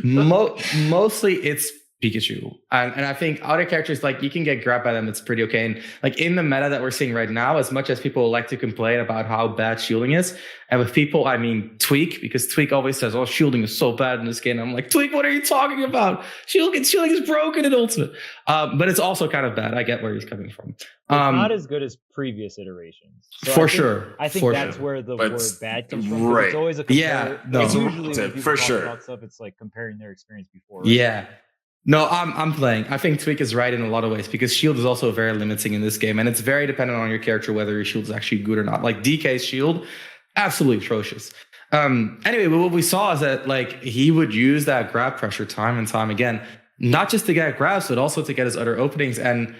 mostly it's Pikachu. And I think other characters, like you can get grabbed by them, it's pretty okay. And like in the meta that we're seeing right now, as much as people like to complain about how bad shielding is, and with people, I mean Tweak, because Tweak always says, oh, shielding is so bad in this game. I'm like, Tweak, what are you talking about? Shielding is broken in Ultimate. But it's also kind of bad. I get where he's coming from. It's not as good as previous iterations. So I think that's where the word bad comes from. Right. It's always a it's usually when people talk about stuff, it's like comparing their experience before. Right? Yeah. No, I'm playing. I think Tweak is right in a lot of ways, because shield is also very limiting in this game, and it's very dependent on your character whether your shield is actually good or not. Like DK's shield, absolutely atrocious. Anyway, what we saw is that like he would use that grab pressure time and time again. not just to get grabs, but also to get his other openings. And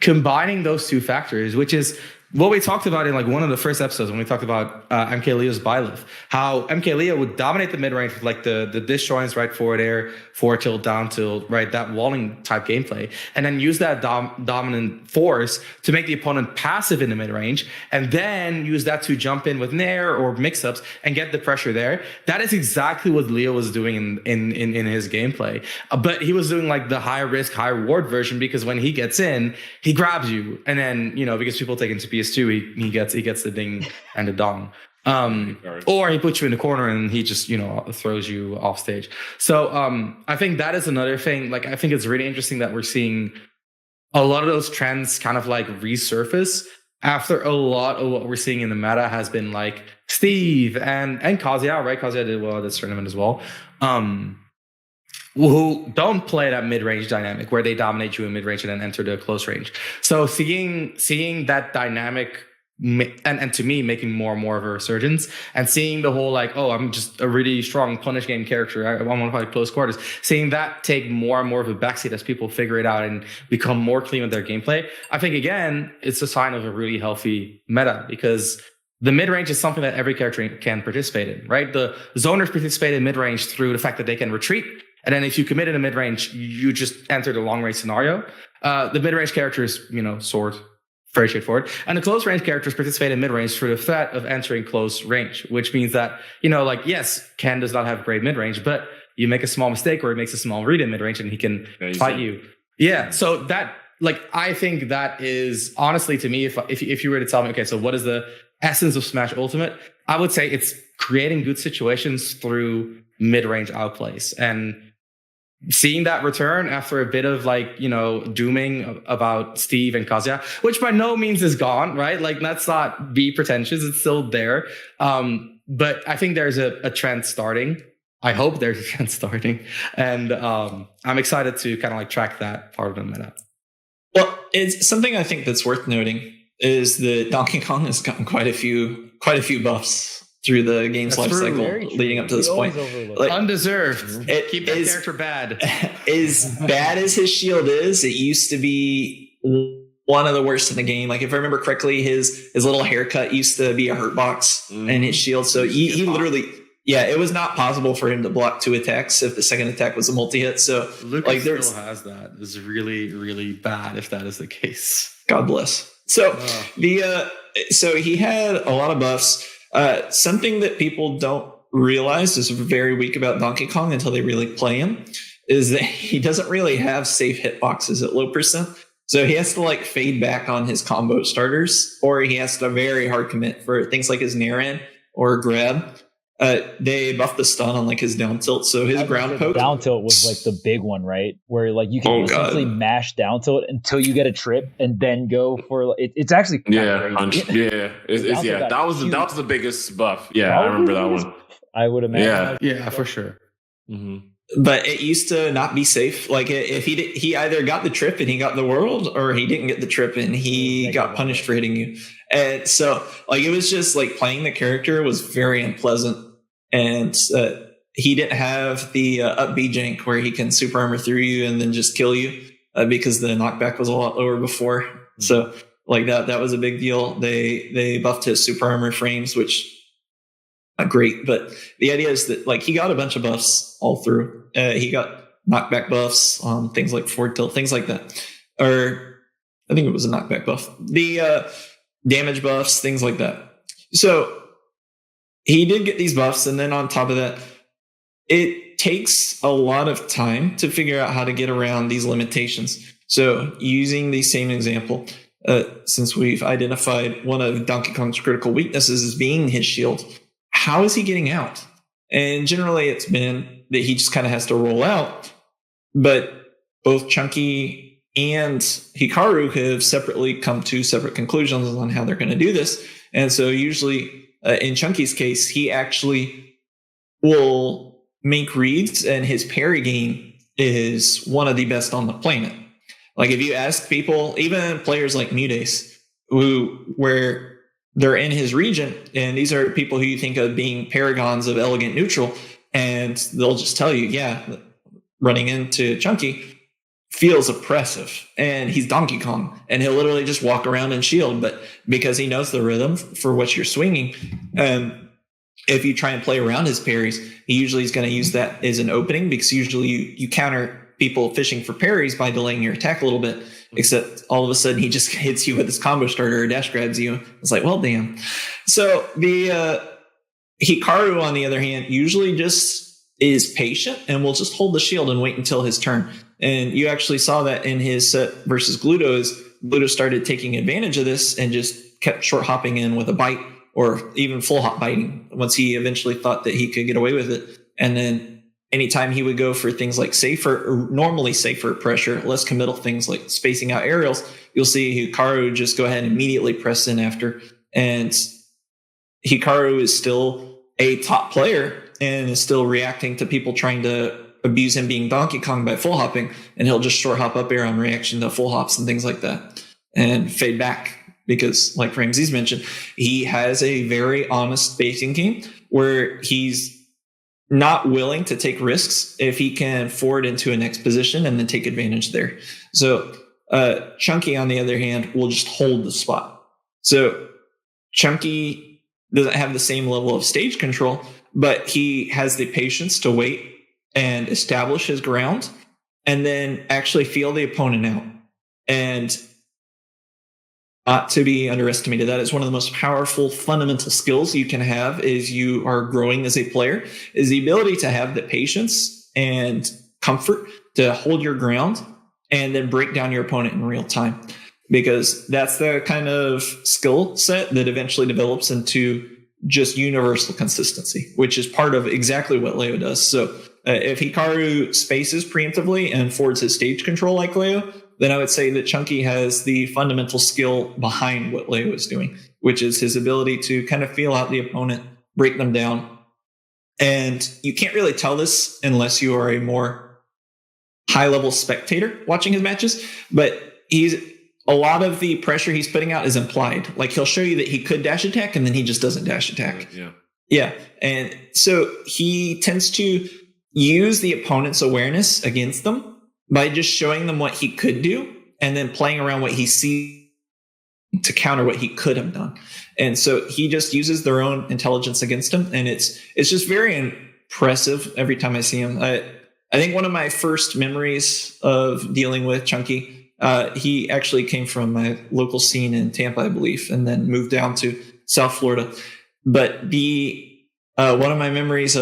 combining those two factors, which is what we talked about in like one of the first episodes when we talked about MK Leo's Byleth, how MK Leo would dominate the mid range with like the disjoints, right, forward air, forward tilt, down tilt, right, that walling type gameplay, and then use that dominant force to make the opponent passive in the mid range, and then use that to jump in with nair or mix ups and get the pressure there. That is exactly what Leo was doing in his gameplay, but he was doing like the high risk, high reward version, because when he gets in, he grabs you, and then because people take him to PS2, he gets the ding and the dong. Or he puts you in the corner and he just throws you off stage. So I think that is another thing. Like, I think it's really interesting that we're seeing a lot of those trends kind of like resurface after a lot of what we're seeing in the meta has been like Steve and Kazuya, right? Kazuya did well at this tournament as well. Who don't play that mid-range dynamic where they dominate you in mid-range and then enter the close range. So seeing that dynamic, and to me, making more and more of a resurgence, and seeing the whole like, oh, I'm just a really strong punish game character, I want to play close quarters, seeing that take more and more of a backseat as people figure it out and become more clean with their gameplay, I think, again, it's a sign of a really healthy meta, because the mid-range is something that every character can participate in, right? The zoners participate in mid-range through the fact that they can retreat. And then if you commit in a mid-range, you just enter the long-range scenario. The mid-range characters, sword, very straightforward. And the close-range characters participate in mid-range through the threat of entering close range, which means that, yes, Ken does not have great mid-range, but you make a small mistake or he makes a small read in mid-range and he can fight you. Yeah, so that, I think that is, honestly, to me, if you were to tell me, okay, so what is the essence of Smash Ultimate? I would say it's creating good situations through mid-range outplays. And seeing that return after a bit of dooming about Steve and Kazuya, which by no means is gone, right? Let's not be pretentious. It's still there. But I think there's a trend starting. I hope there's a trend starting. And I'm excited to kind of track that part of the meta. Well, it's something I think that's worth noting is that Donkey Kong has gotten quite a few buffs through the game's life cycle leading up to this point. Undeserved. Keep that character bad. As bad as his shield is, it used to be one of the worst in the game. If I remember correctly, his little haircut used to be a hurt box in his shield. So he literally, it was not possible for him to block 2 attacks if the second attack was a multi-hit. So Lucas still has that. It's really, really bad if that is the case. God bless. So so he had a lot of buffs. Something that people don't realize is very weak about Donkey Kong until they really play him is that he doesn't really have safe hitboxes at low percent. So he has to fade back on his combo starters, or he has to very hard commit for things like his nair in or grab. They buffed the stun on his down tilt, so his ground poke. Down tilt was the big one, right? Where you can essentially mash down tilt until you get a trip and then go for it. It's actually crazy. That was the biggest buff. Yeah, I remember that one. I would imagine. Yeah, for sure. Mm-hmm. But it used to not be safe. If he either got the trip and he got the world, or he didn't get the trip and he got punished for hitting you. And so it was just playing the character was very unpleasant. And he didn't have the up B jank where he can super armor through you and then just kill you because the knockback was a lot lower before. Mm-hmm. So that was a big deal. They buffed his super armor frames, which not great, but the idea is that he got a bunch of buffs all through. He got knockback buffs on things like forward tilt, things like that. Or I think it was a knockback buff. The damage buffs, things like that. So he did get these buffs, and then on top of that, it takes a lot of time to figure out how to get around these limitations. So using the same example, since we've identified one of Donkey Kong's critical weaknesses as being his shield, how is he getting out? And generally it's been that he just kind of has to roll out, but both Chunky and Hikaru have separately come to separate conclusions on how they're going to do this. And so usually in Chunky's case, he actually will make reads, and his parry game is one of the best on the planet. If you ask people, even players like Mudace, where they're in his region, and these are people who you think of being paragons of elegant neutral, and they'll just tell you, running into Chunky feels oppressive, and he's Donkey Kong, and he'll literally just walk around and shield. But because he knows the rhythm for what you're swinging, if you try and play around his parries, he usually is going to use that as an opening, because usually you counter people fishing for parries by delaying your attack a little bit, except all of a sudden he just hits you with his combo starter or dash grabs you. It's like, well, damn. So the Hikaru, on the other hand, usually just is patient and will just hold the shield and wait until his turn. And you actually saw that in his set versus Gluto, as Gluto started taking advantage of this and just kept short hopping in with a bite, or even full hop biting, once he eventually thought that he could get away with it. And then anytime he would go for things like safer, or normally safer pressure, less committal things like spacing out aerials, you'll see Hikaru just go ahead and immediately press in after. And Hikaru is still a top player and is still reacting to people trying to abuse him being Donkey Kong by full hopping, and he'll just short hop up air on reaction to full hops and things like that and fade back, because like Ramses mentioned, he has a very honest spacing game where he's not willing to take risks if he can forward into a next position and then take advantage there. So Chunky, on the other hand, will just hold the spot. So Chunky doesn't have the same level of stage control, but he has the patience to wait and establish his ground and then actually feel the opponent out. And not to be underestimated, that is one of the most powerful fundamental skills you can have as you are growing as a player, is the ability to have the patience and comfort to hold your ground and then break down your opponent in real time. Because that's the kind of skill set that eventually develops into just universal consistency, which is part of exactly what Leo does. So if Hikaru spaces preemptively and forwards his stage control like Leo, then I would say that Chunky has the fundamental skill behind what Leo is doing, which is his ability to kind of feel out the opponent, break them down. And you can't really tell this unless you are a more high-level spectator watching his matches, but a lot of the pressure he's putting out is implied. Like, he'll show you that he could dash attack, and then he just doesn't dash attack. Yeah. And so he tends to use the opponent's awareness against them by just showing them what he could do and then playing around what he sees to counter what he could have done. And so he just uses their own intelligence against him. And it's just very impressive every time I see him. I think one of my first memories of dealing with Chunky, he actually came from my local scene in Tampa, I believe, and then moved down to South Florida. But one of my memories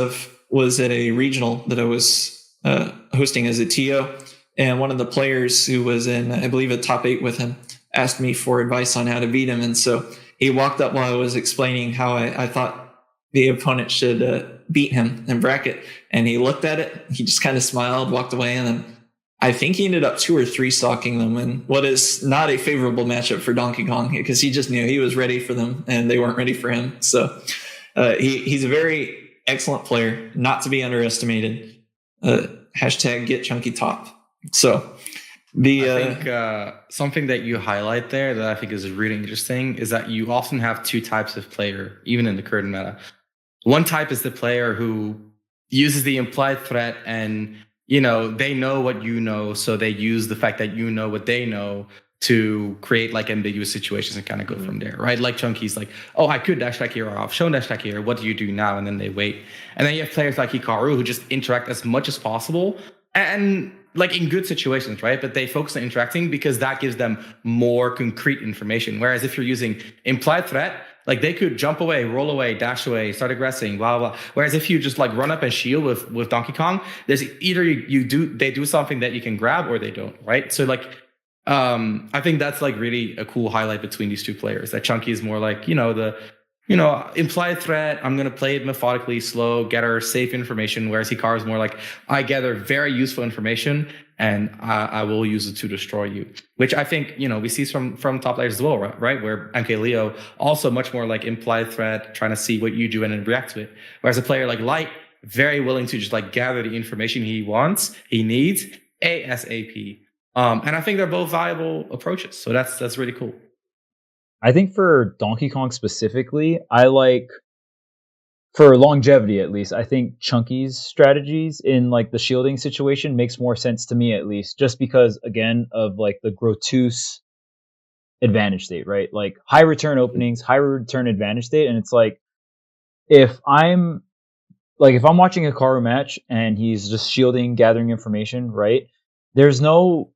was at a regional that I was hosting as a TO. And one of the players who was in, I believe, a top 8 with him asked me for advice on how to beat him. And so he walked up while I was explaining how I thought the opponent should beat him in bracket. And he looked at it. He just kind of smiled, walked away. And then I think he ended up 2 or 3 stalking them in what is not a favorable matchup for Donkey Kong, because he just knew he was ready for them and they weren't ready for him. So he's a very excellent player, not to be underestimated. Hashtag get Chunky top. So I think something that you highlight there that I think is really interesting is that you often have 2 types of player, even in the current meta. One type is the player who uses the implied threat and, they know what you know. So they use the fact that you know what they know to create like ambiguous situations and kind of go from there, right? Like Chunky's like, oh, I could dash attack here, or I've shown dash attack here. What do you do now? And then they wait. And then you have players like Hikaru who just interact as much as possible and like in good situations, right? But they focus on interacting because that gives them more concrete information. Whereas if you're using implied threat, like they could jump away, roll away, dash away, start aggressing, blah, blah. Whereas if you just like run up and shield with Donkey Kong, there's either they do something that you can grab or they don't, right? So like, I think that's like really a cool highlight between these 2 players. That Chunky is more like, implied threat. I'm going to play it methodically, slow, gather safe information. Whereas Hikaru is more like, I gather very useful information and I will use it to destroy you. Which I think, we see from top players as well, right? Where MK Leo also much more like implied threat, trying to see what you do and then react to it. Whereas a player like Light, very willing to just like gather the information he needs ASAP. And I think they're both viable approaches. So that's really cool. I think for Donkey Kong specifically, I like for longevity at least, I think Chunky's strategies in like the shielding situation makes more sense to me at least, just because again of like the grotuse advantage state, right? Like high return openings, high return advantage state, and it's like if I'm watching a Hikaru match and he's just shielding, gathering information, right? There's no,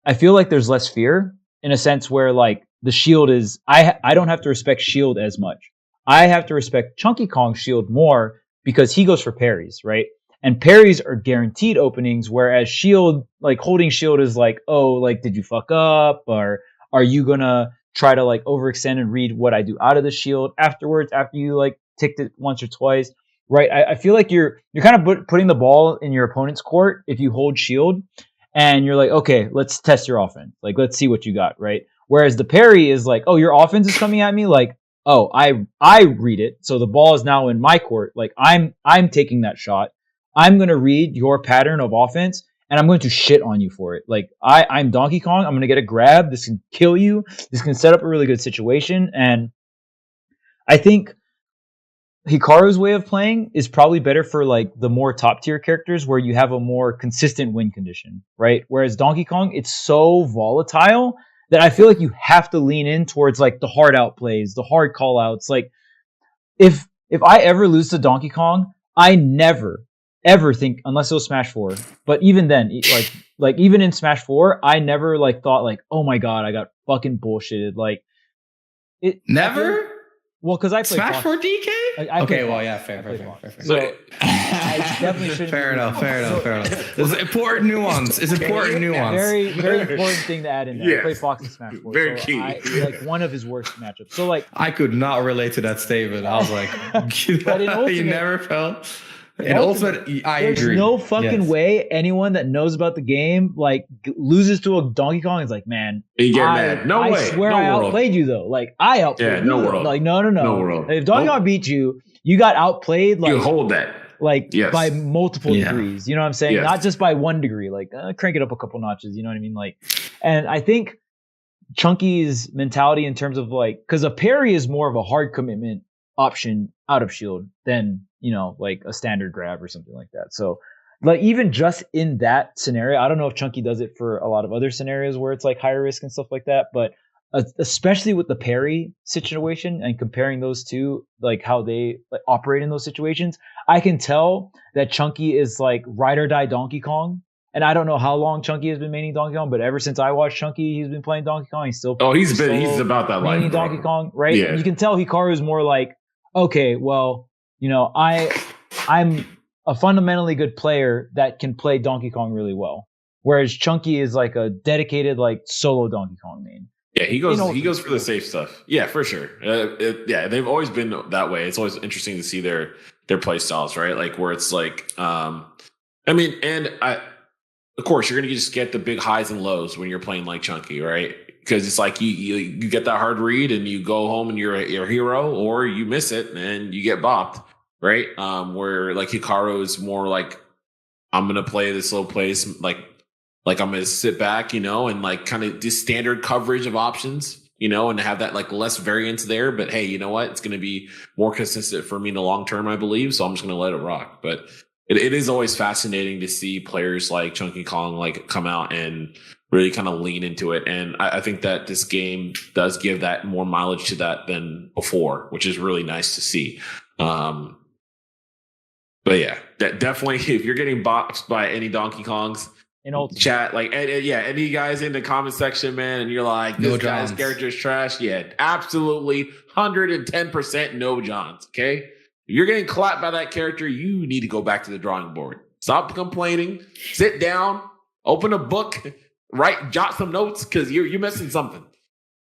I feel like there's less fear in a sense where like the shield is, I don't have to respect shield as much. I have to respect Chunky Kong's shield more because he goes for parries, right? And parries are guaranteed openings, whereas shield, like holding shield is like, oh, like did you fuck up, or are you gonna try to like overextend and read what I do out of the shield afterwards after you like ticked it once or twice? Right, I feel like you're kind of putting the ball in your opponent's court if you hold shield, and you're like, okay, let's test your offense. Like, let's see what you got, right? Whereas the parry is like, oh, your offense is coming at me. Like, oh, I read it, so the ball is now in my court. Like, I'm taking that shot. I'm gonna read your pattern of offense, and I'm going to shit on you for it. Like, I'm Donkey Kong. I'm gonna get a grab. This can kill you. This can set up a really good situation, and I think Hikaru's way of playing is probably better for like the more top tier characters where you have a more consistent win condition, right? Whereas Donkey Kong, it's so volatile that I feel like you have to lean in towards like the hard out plays, the hard call outs. Like if I ever lose to Donkey Kong, I never ever think, unless it was Smash 4, but even then, like even in Smash 4, I never like thought like, oh my god, I got fucking bullshitted. Like it Never. Well, because I played Smash 4 DK? Okay, well, yeah, fair. So I definitely shouldn't. Fair enough. There's important nuance. It's important nuance. Very, very important thing to add in there. Yes. I played Fox in Smash 4. Very so key. Like one of his worst matchups. So like I could not relate to that statement. I was like, But in Ultimate- you never felt. In Ultimate, I there's agree. no fucking way anyone that knows about the game like loses to a Donkey Kong is like, man, You get mad. No I way. swear No I world. outplayed you though. Like I outplayed Yeah, you. no world. Like no. No world. If Donkey Kong beat you, you got outplayed like You hold that. like Yes. by multiple Yeah. degrees. You know what I'm saying? Yes. Not just by 1 degree. Like crank it up a couple notches. You know what I mean? Like, and I think Chunky's mentality in terms of like, because a parry is more of a hard commitment option out of shield than, you know, like a standard grab or something like that. So like even just in that scenario, I don't know if Chunky does it for a lot of other scenarios where it's like higher risk and stuff like that, but especially with the parry situation and comparing those two, like how they like operate in those situations, I can tell that Chunky is like ride or die Donkey Kong. And I don't know how long Chunky has been maining Donkey Kong, but ever since I watched Chunky, he's been playing Donkey Kong. He's still He's about that life. maining bro. Donkey Kong, right? Yeah. You can tell Hikaru is more like, okay, well, you know, I'm a fundamentally good player that can play Donkey Kong really well. Whereas Chunky is like a dedicated like solo Donkey Kong main. Yeah, he goes for the safe stuff. Yeah, for sure. Yeah, they've always been that way. It's always interesting to see their play styles, right? Like where it's like, of course, you're gonna just get the big highs and lows when you're playing like Chunky, right? Because it's like you get that hard read and you go home and you're a hero, or you miss it and you get bopped, right? Where like Hikaru is more like, I'm gonna play this slow place, like I'm gonna sit back, you know, and like kind of just standard coverage of options, you know, and have that like less variance there. But hey, you know what? It's gonna be more consistent for me in the long term, I believe. So I'm just gonna let it rock. But it is always fascinating to see players like Chunky Kong like come out and really kind of lean into it. And I think that this game does give that more mileage to that than before, which is really nice to see. But yeah, that definitely, if you're getting boxed by any Donkey Kongs In Ultimate. chat, like, any guys in the comment section, man, and you're like, this No guy's Johns. character is trash. Yeah, absolutely 110% no Johns. Okay. If you're getting clapped by that character, you need to go back to the drawing board. Stop complaining. Sit down. Open a book. Jot some notes because you're missing something.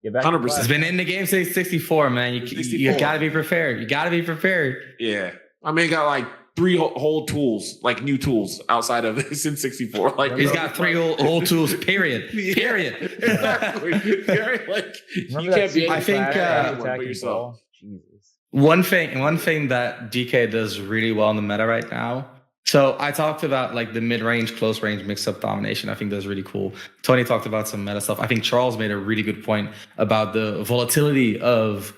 Get back to 100%. class. It's been in the game since 64, man. You 64. gotta be prepared. You gotta be prepared. Yeah. I mean, got like 3 whole tools, like new tools outside of this in 64. Like He's got 3 old tools, period. Period. Exactly. Like, Remember you that can't be super I think, fast anyone but attacking yourself. ball? Jesus. One thing that DK does really well in the meta right now. So I talked about like the mid-range, close range, mix-up domination. I think that's really cool. Tony talked about some meta stuff. I think Charles made a really good point about the volatility of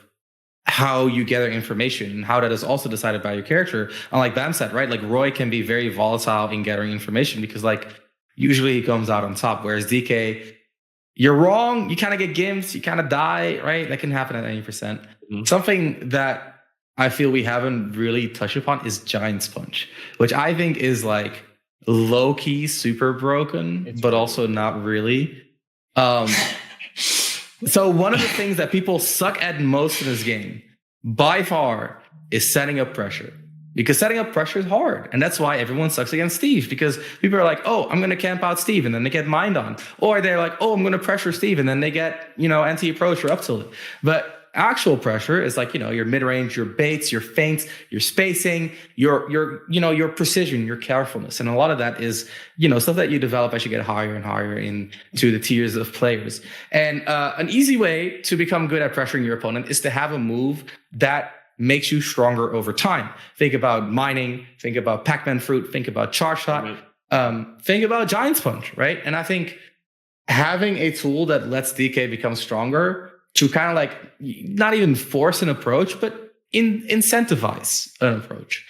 how you gather information and how that is also decided by your character. Unlike Bam said, right? Like Roy can be very volatile in gathering information because like usually he comes out on top, whereas DK, you're wrong, you kind of get gimps, you kind of die, right? That can happen at 90%. Mm-hmm. Something that I feel we haven't really touched upon is Giant's Punch, which I think is like low-key super broken, but also not really. So one of the things that people suck at most in this game, by far, is setting up pressure. Because setting up pressure is hard. And that's why everyone sucks against Steve. Because people are like, oh, I'm going to camp out Steve. And then they get mined on. Or they're like, oh, I'm going to pressure Steve. And then they get, anti-approach or up tilt. But actual pressure is like, your mid-range, your baits, your feints, your spacing, your precision, your carefulness. And a lot of that is, stuff that you develop as you get higher and higher into the tiers of players. And an easy way to become good at pressuring your opponent is to have a move that makes you stronger over time. Think about mining, think about Pac-Man fruit, think about charge shot, think about Giant's Punch, right? And I think having a tool that lets DK become stronger to kind of like not even force an approach, but incentivize an approach.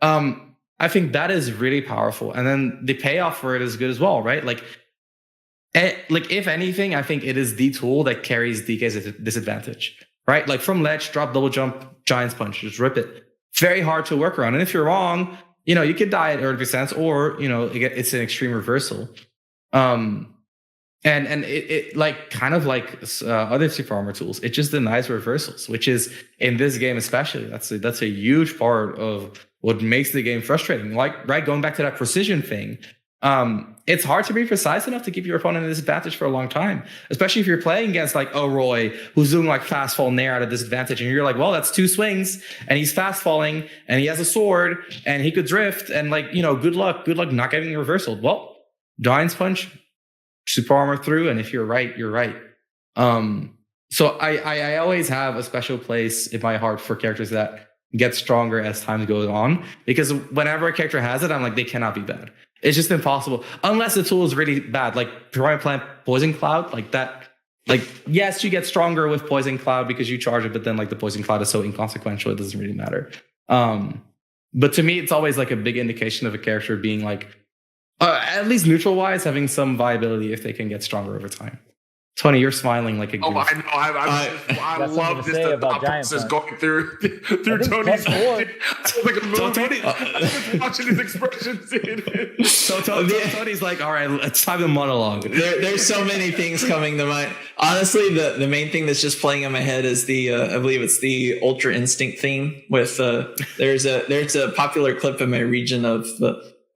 I think that is really powerful. And then the payoff for it is good as well, right? Like if anything, I think it is the tool that carries DK's disadvantage, right? Like from ledge, drop, double jump, Giant's Punch, just rip it. Very hard to work around. And if you're wrong, you could die at 30%, or, it's an extreme reversal. And it like kind of like other super armor tools, it just denies reversals, which is in this game especially. That's a huge part of what makes the game frustrating. Like, right, going back to that precision thing, it's hard to be precise enough to give your opponent a disadvantage for a long time, especially if you're playing against like Roy, who's doing like fast fall nair at a disadvantage, and you're like, well, that's 2 swings, and he's fast falling, and he has a sword, and he could drift, and like good luck not getting reversal. Well, Giant's Punch, super armor through, and if you're right, you're right. So I always have a special place in my heart for characters that get stronger as time goes on, because whenever a character has it, I'm like, they cannot be bad. It's just impossible unless the tool is really bad, like Piranha Plant Poison Cloud, like that. Like, yes, you get stronger with Poison Cloud because you charge it, but then like the Poison Cloud is so inconsequential, it doesn't really matter. But to me, it's always like a big indication of a character being like, at least neutral wise, having some viability if they can get stronger over time. Tony, you're smiling like a goof. Oh, I know. I love this. The thought process going through Tony's head. Like a movie. Tony, watching his expressions. So Tony's like, all right, let's have the monologue. There's so many things coming to mind. Honestly, the main thing that's just playing in my head is the I believe it's the Ultra Instinct theme. With there's a popular clip in my region of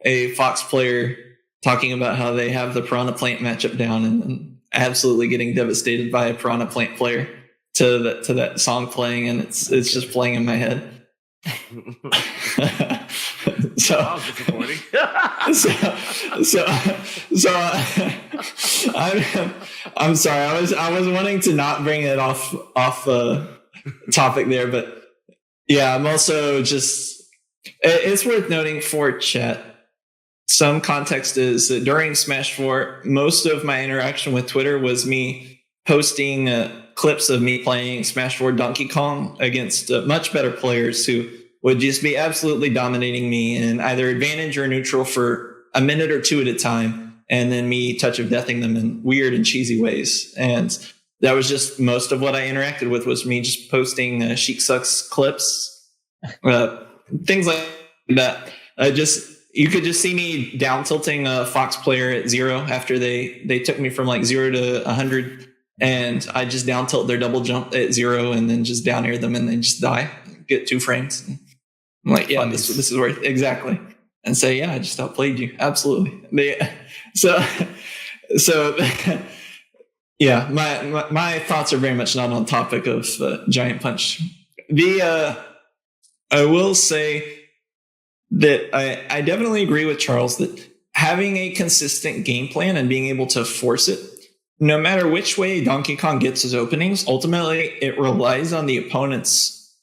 a Fox player talking about how they have the Piranha Plant matchup down and absolutely getting devastated by a Piranha Plant player to that song playing, and it's just playing in my head. So that was disappointing. I'm sorry. I was wanting to not bring it off topic there, but yeah, I'm also just. It's worth noting for chat. Some context is that during Smash 4, most of my interaction with Twitter was me posting clips of me playing Smash 4 Donkey Kong against much better players who would just be absolutely dominating me in either advantage or neutral for a minute or two at a time, and then me touch of deathing them in weird and cheesy ways. And that was just most of what I interacted with, was me just posting Sheik Sucks clips, things like that. You could just see me down tilting a Fox player at 0 after they took me from like 0 to 100, and I just down tilt their double jump at 0 and then just down air them and then just die, get 2 frames. I'm like, yeah, this is worth exactly, and say, yeah, I just outplayed you, absolutely. So yeah, my thoughts are very much not on topic of Giant Punch. I will say that I definitely agree with Charles that having a consistent game plan and being able to force it, no matter which way Donkey Kong gets his openings, ultimately it relies on the opponent's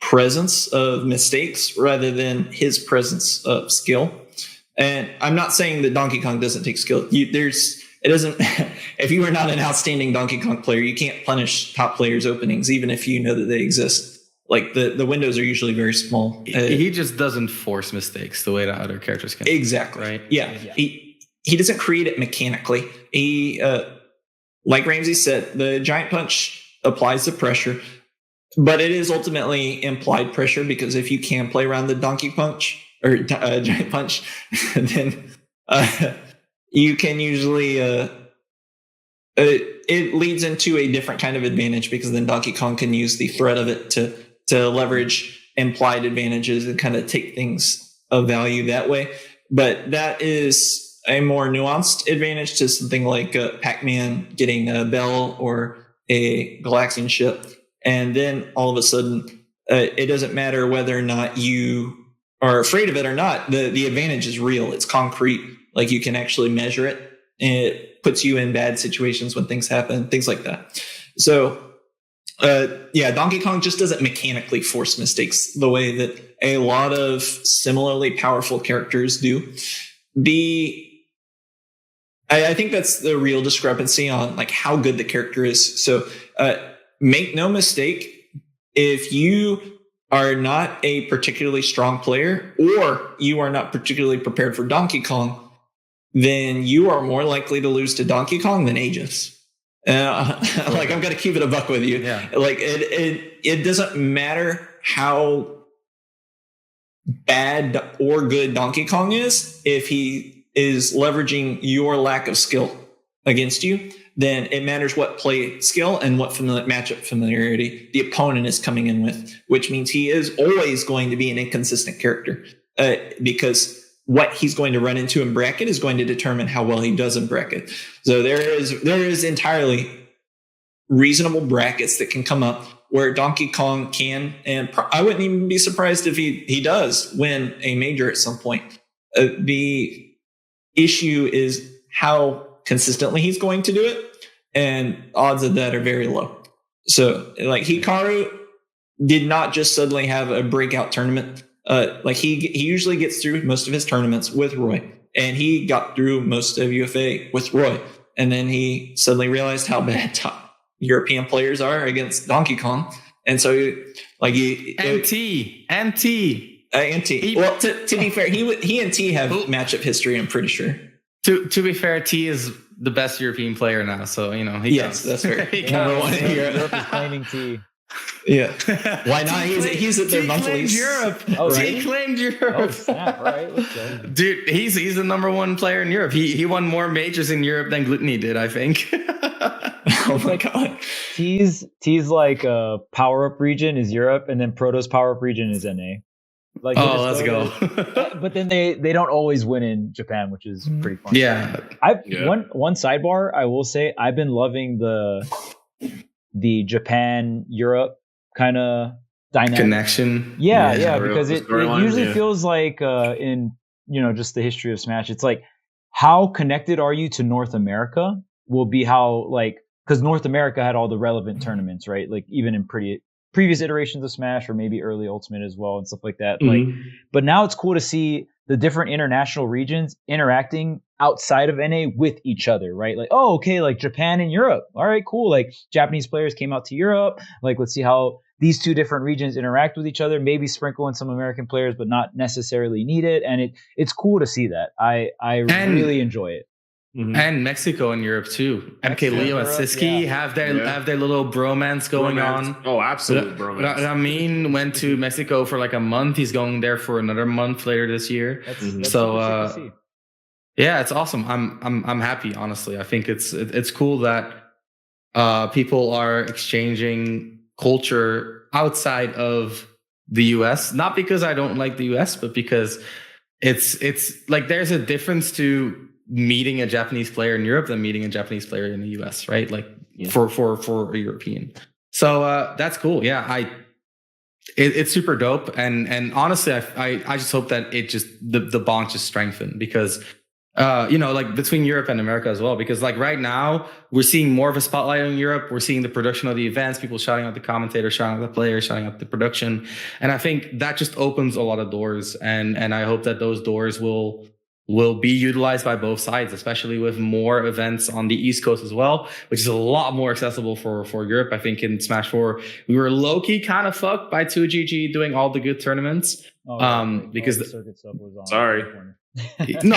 presence of mistakes rather than his presence of skill. And I'm not saying that Donkey Kong doesn't take skill. it doesn't. If you are not an outstanding Donkey Kong player, you can't punish top players' openings, even if you know that they exist. Like the windows are usually very small. He just doesn't force mistakes the way that other characters can. Exactly. Right. Yeah. He doesn't create it mechanically. He, like Ramsey said, the giant punch applies the pressure, but it is ultimately implied pressure, because if you can play around the donkey punch or giant punch, then you can usually. It leads into a different kind of advantage, because then Donkey Kong can use the threat of it to leverage implied advantages and kind of take things of value that way. But that is a more nuanced advantage to something like Pac-Man getting a bell or a Galaxian ship. And then all of a sudden, it doesn't matter whether or not you are afraid of it or not. The advantage is real. It's concrete. Like, you can actually measure it. And it puts you in bad situations when things happen, things like that. So, Donkey Kong just doesn't mechanically force mistakes the way that a lot of similarly powerful characters do. I think that's the real discrepancy on like how good the character is. So, make no mistake, if you are not a particularly strong player, or you are not particularly prepared for Donkey Kong, then you are more likely to lose to Donkey Kong than Aegis. Like, I'm going to keep it a buck with you. Yeah. Like, it doesn't matter how bad or good Donkey Kong is. If he is leveraging your lack of skill against you, then it matters what play skill and what matchup familiarity the opponent is coming in with, which means he is always going to be an inconsistent character, because what he's going to run into in bracket is going to determine how well he does in bracket. So there is entirely reasonable brackets that can come up where Donkey Kong can, and I wouldn't even be surprised if he does win a major at some point. The issue is how consistently he's going to do it, and odds of that are very low. So, like, Hikaru did not just suddenly have a breakout tournament. Like, he usually gets through most of his tournaments with Roy, and he got through most of UFA with Roy, and then he suddenly realized how bad top European players are against Donkey Kong, and so NT. Well, to be fair, he and T have matchup history, I'm pretty sure. To be fair, T is the best European player now, so yes, that's fair. Number one in Europe. Europe is claiming T. Yeah, why not? He's at their monthlies. Europe. Oh, He really? claimed Europe. Oh, snap! All right, let's go. Dude, he's the number one player in Europe. He won more majors in Europe than Gluttony did, I think. Oh my god. T's like power up region is Europe, and then Proto's power up region is NA. Like, let's go. But then they don't always win in Japan, which is pretty fun. Yeah. One sidebar I will say, I've been loving the Japan Europe kind of dynamic Connection. Yeah, because it usually yeah. feels like in just the history of Smash, it's like, how connected are you to North America will be how, like, because North America had all the relevant tournaments, right? Like, even in previous iterations of Smash, or maybe early Ultimate as well and stuff like that. Like, but now it's cool to see the different international regions interacting outside of NA with each other, right? Like, oh, okay, like Japan and Europe. All right, cool. Like, Japanese players came out to Europe. Like, let's see how these two different regions interact with each other. Maybe sprinkle in some American players, but not necessarily need it. And it's cool to see that. I really enjoy it. And Mexico and Europe too. MK Leo and Siski have their little bromance going on. Oh, absolute bromance. Ramin went to Mexico for like a month. He's going there for another month later this year. That's so yeah, it's awesome. I'm happy, honestly. I think it's cool that people are exchanging culture outside of the US. Not because I don't like the US, but because it's like there's a difference to meeting a Japanese player in Europe than meeting a Japanese player in the US, right? Like, for a European. So that's cool. Yeah, it's super dope. And honestly, I just hope that it just the bond just strengthen, because like between Europe and America as well, because like right now we're seeing more of a spotlight on Europe. We're seeing the production of the events, people shouting out the commentators, shouting out the players, shouting out the production. And I think that just opens a lot of doors, and I hope that those doors will will be utilized by both sides, especially with more events on the East Coast as well, which is a lot more accessible for Europe. I think in Smash 4, we were low-key kind of fucked by 2GG doing all the good tournaments. Because the circuit stuff was on. Sorry. No,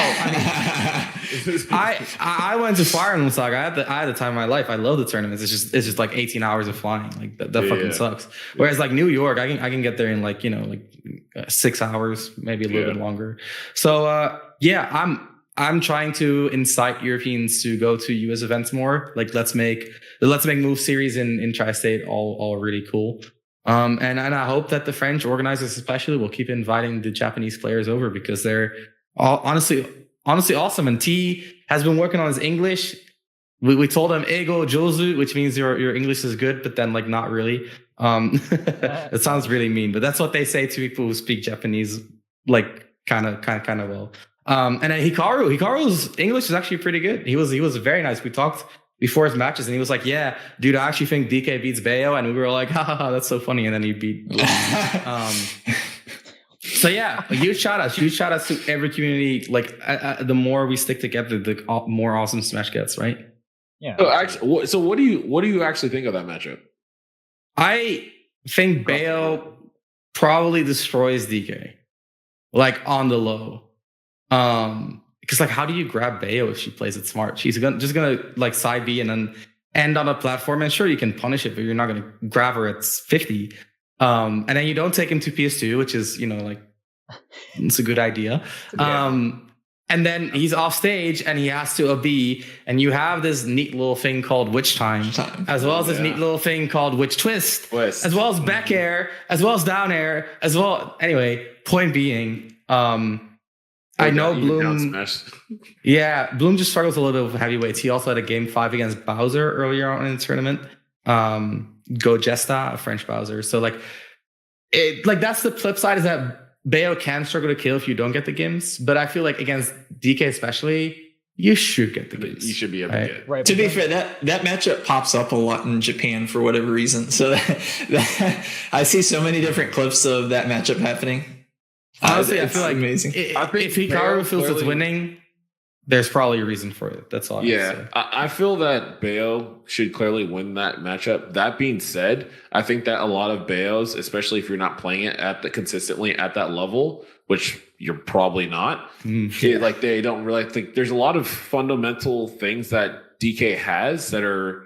I went to Fire and Saga. I had the time of my life. I love the tournaments. It's just like 18 hours of flying. Like that fucking sucks. Whereas like New York, I can get there in like 6 hours, maybe a little bit longer. So I'm trying to incite Europeans to go to US events more. Like let's make move series in Tri-State all really cool. And I hope that the French organizers especially will keep inviting the Japanese players over because they're honestly awesome. And T has been working on his English. We told him ego jozu, which means your English is good, but then like not really. It sounds really mean, but that's what they say to people who speak Japanese, like kind of well. And then Hikaru's English is actually pretty good. He was very nice. We talked before his matches, and he was like, "Yeah, dude, I actually think DK beats Bayo," and we were like, "Ha, that's so funny." And then he beat. So yeah, huge shout outs to every community. Like the more we stick together, the more awesome Smash gets, right? Yeah. So what do you actually think of that matchup? I think Bayo probably destroys DK, like on the low. Because like, how do you grab Bayo if she plays it smart? She's just gonna like side B and then end on a platform. And sure, you can punish it, but you're not gonna grab her at 50. And then you don't take him to PS2, which is like it's a good idea. And then he's off stage and he has to a B, and you have this neat little thing called Witch Time, as well as this neat little thing called Witch Twist, as well as back air, as well as down air, as well. Anyway, point being, I know Bloom. Yeah, Bloom just struggles a little bit with heavyweights. He also had a game 5 against Bowser earlier on in the tournament. Go Jesta, a French Bowser. So like that's the flip side, is that Bayo can struggle to kill if you don't get the games. But I feel like against DK especially, you should get the games. You should be able to get. Right. To be fair, that matchup pops up a lot in Japan for whatever reason. So that I see so many different clips of that matchup happening. Honestly, I feel like amazing. If Hikaru feels it's winning, there's probably a reason for it. That's all. I feel that Bayo should clearly win that matchup. That being said, I think that a lot of Bayos, especially if you're not playing it consistently at that level, which you're probably not, like they don't really think there's a lot of fundamental things that DK has that are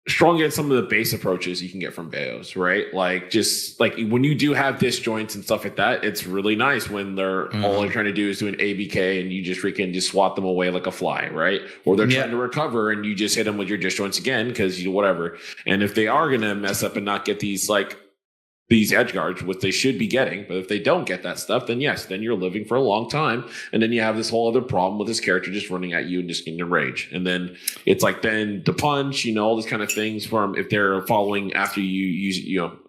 strong against some of the base approaches you can get from Bayos, right? Like just like when you do have disjoints and stuff like that, it's really nice when all they're trying to do is do an ABK and you just freaking just swat them away like a fly, right? Or they're trying to recover and you just hit them with your disjoints again because you whatever. And if they are going to mess up and not get these edge guards, which they should be getting, but if they don't get that stuff, then yes, then you're living for a long time. And then you have this whole other problem with this character just running at you and just getting a rage. And then it's like, then the punch, all these kind of things from if they're following after you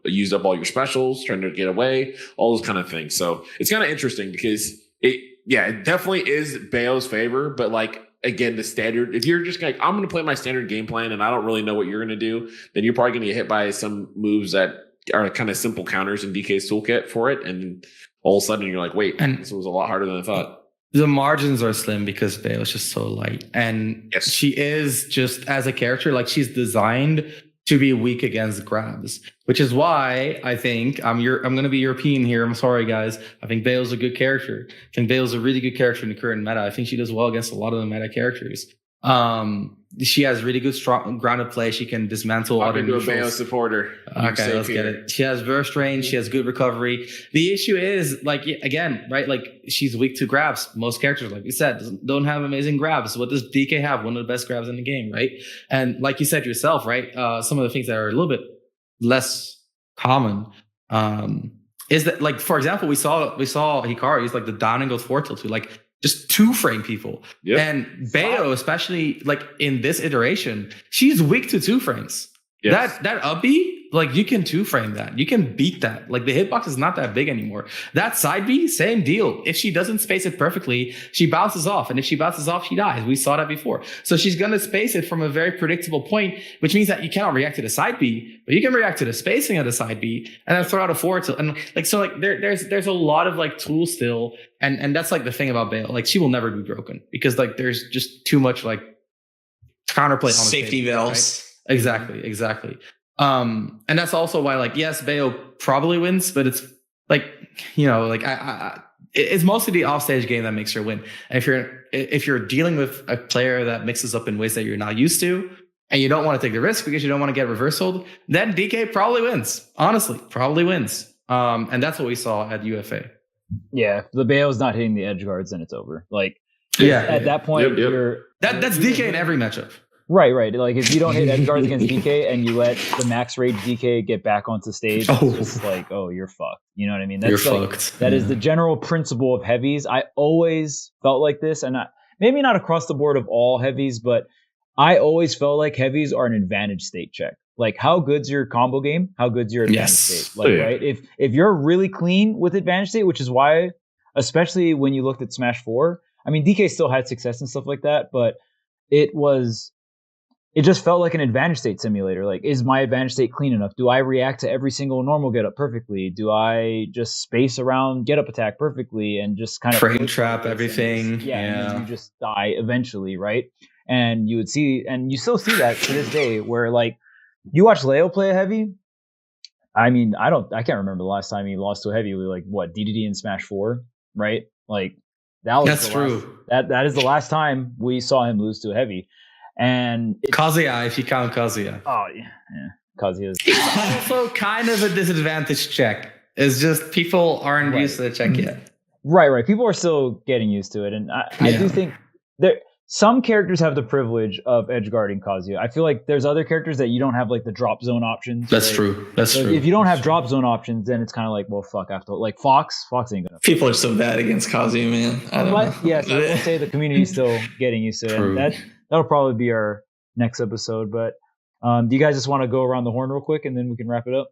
used up all your specials, trying to get away, all those kind of things. So it's kind of interesting because it definitely is Bayo's favor, but like, again, the standard, if you're just like, I'm going to play my standard game plan and I don't really know what you're going to do, then you're probably going to get hit by some moves that are kind of simple counters in DK's toolkit for it, and all of a sudden you're like, wait, this was a lot harder than I thought. The margins are slim because Bayo's just so light, and she is just as a character, like she's designed to be weak against grabs, which is why I think I'm going to be European here. I'm sorry, guys. I think Bayo's a good character. I think Bayo's a really good character in the current meta. I think she does well against a lot of the meta characters. She has really good strong grounded play. She can dismantle other neutrals. Bayo supporter. Okay, let's get it. She has burst range. She has good recovery. The issue is, like, again, right? Like, she's weak to grabs. Most characters, like you said, don't have amazing grabs. What does DK have? One of the best grabs in the game, right? And like you said yourself, right? Some of the things that are a little bit less common is that, like, for example, we saw Hikaru use like the down angle forward tilt to like just 2-frame people. Yep. And Bayo, especially like in this iteration, she's weak to 2 frames. Yes. That up B, like you can two frame that. You can beat that. Like the hitbox is not that big anymore. That side B, same deal. If she doesn't space it perfectly, she bounces off. And if she bounces off, she dies. We saw that before. So she's going to space it from a very predictable point, which means that you cannot react to the side B, but you can react to the spacing of the side B and then throw out a forward tilt. And like, so like there's a lot of like tools still. And that's like the thing about Bale. Like she will never be broken because like there's just too much like counterplay on the safety table, valves. Right? Exactly. And that's also why, like, yes, Bayo probably wins, but it's like, you know, like it's mostly the offstage game that makes her win. And if you're dealing with a player that mixes up in ways that you're not used to, and you don't want to take the risk because you don't want to get reversaled, then DK probably wins. Honestly, probably wins. And that's what we saw at UFA. Yeah, if the Bale's not hitting the edge guards, then it's over. Like, at that point, that's DK in every matchup. Right. Like if you don't hit edge guards against DK and you let the max rage DK get back onto stage, it's just like, oh, you're fucked. You know what I mean? That's you're like, fucked. That is the general principle of heavies. I always felt like this, and maybe not across the board of all heavies, but I always felt like heavies are an advantage state check. Like how good's your combo game? How good's your advantage state? Like, right? If you're really clean with advantage state, which is why, especially when you looked at Smash 4, I mean, DK still had success and stuff like that, but it just felt like an advantage state simulator. Like, is my advantage state clean enough? Do I react to every single normal get up perfectly? Do I just space around get up attack perfectly and just kind of frame trap everything? And then you just die eventually, right? And you would see, and you still see that to this day, where like you watch Leo play a heavy. I mean, I can't remember the last time he lost to a heavy with like what DDD in Smash 4, right? Like that's true. That is the last time we saw him lose to a heavy. And Kazuya, if you count Kazuya. Oh yeah. Kazuya is also kind of a disadvantage check. It's just people aren't used to the check yet. Right. People are still getting used to it, and I do think some characters have the privilege of edge guarding Kazuya. I feel like there's other characters that you don't have like the drop zone options. That's true. That's true. If you don't have drop zone options, then it's kind of like, well, fuck. After like Fox ain't gonna. People are so bad against Kazuya, man. I don't know. Yes, I would say the community's still getting used to it. True. And that'll probably be our next episode. But do you guys just want to go around the horn real quick and then we can wrap it up?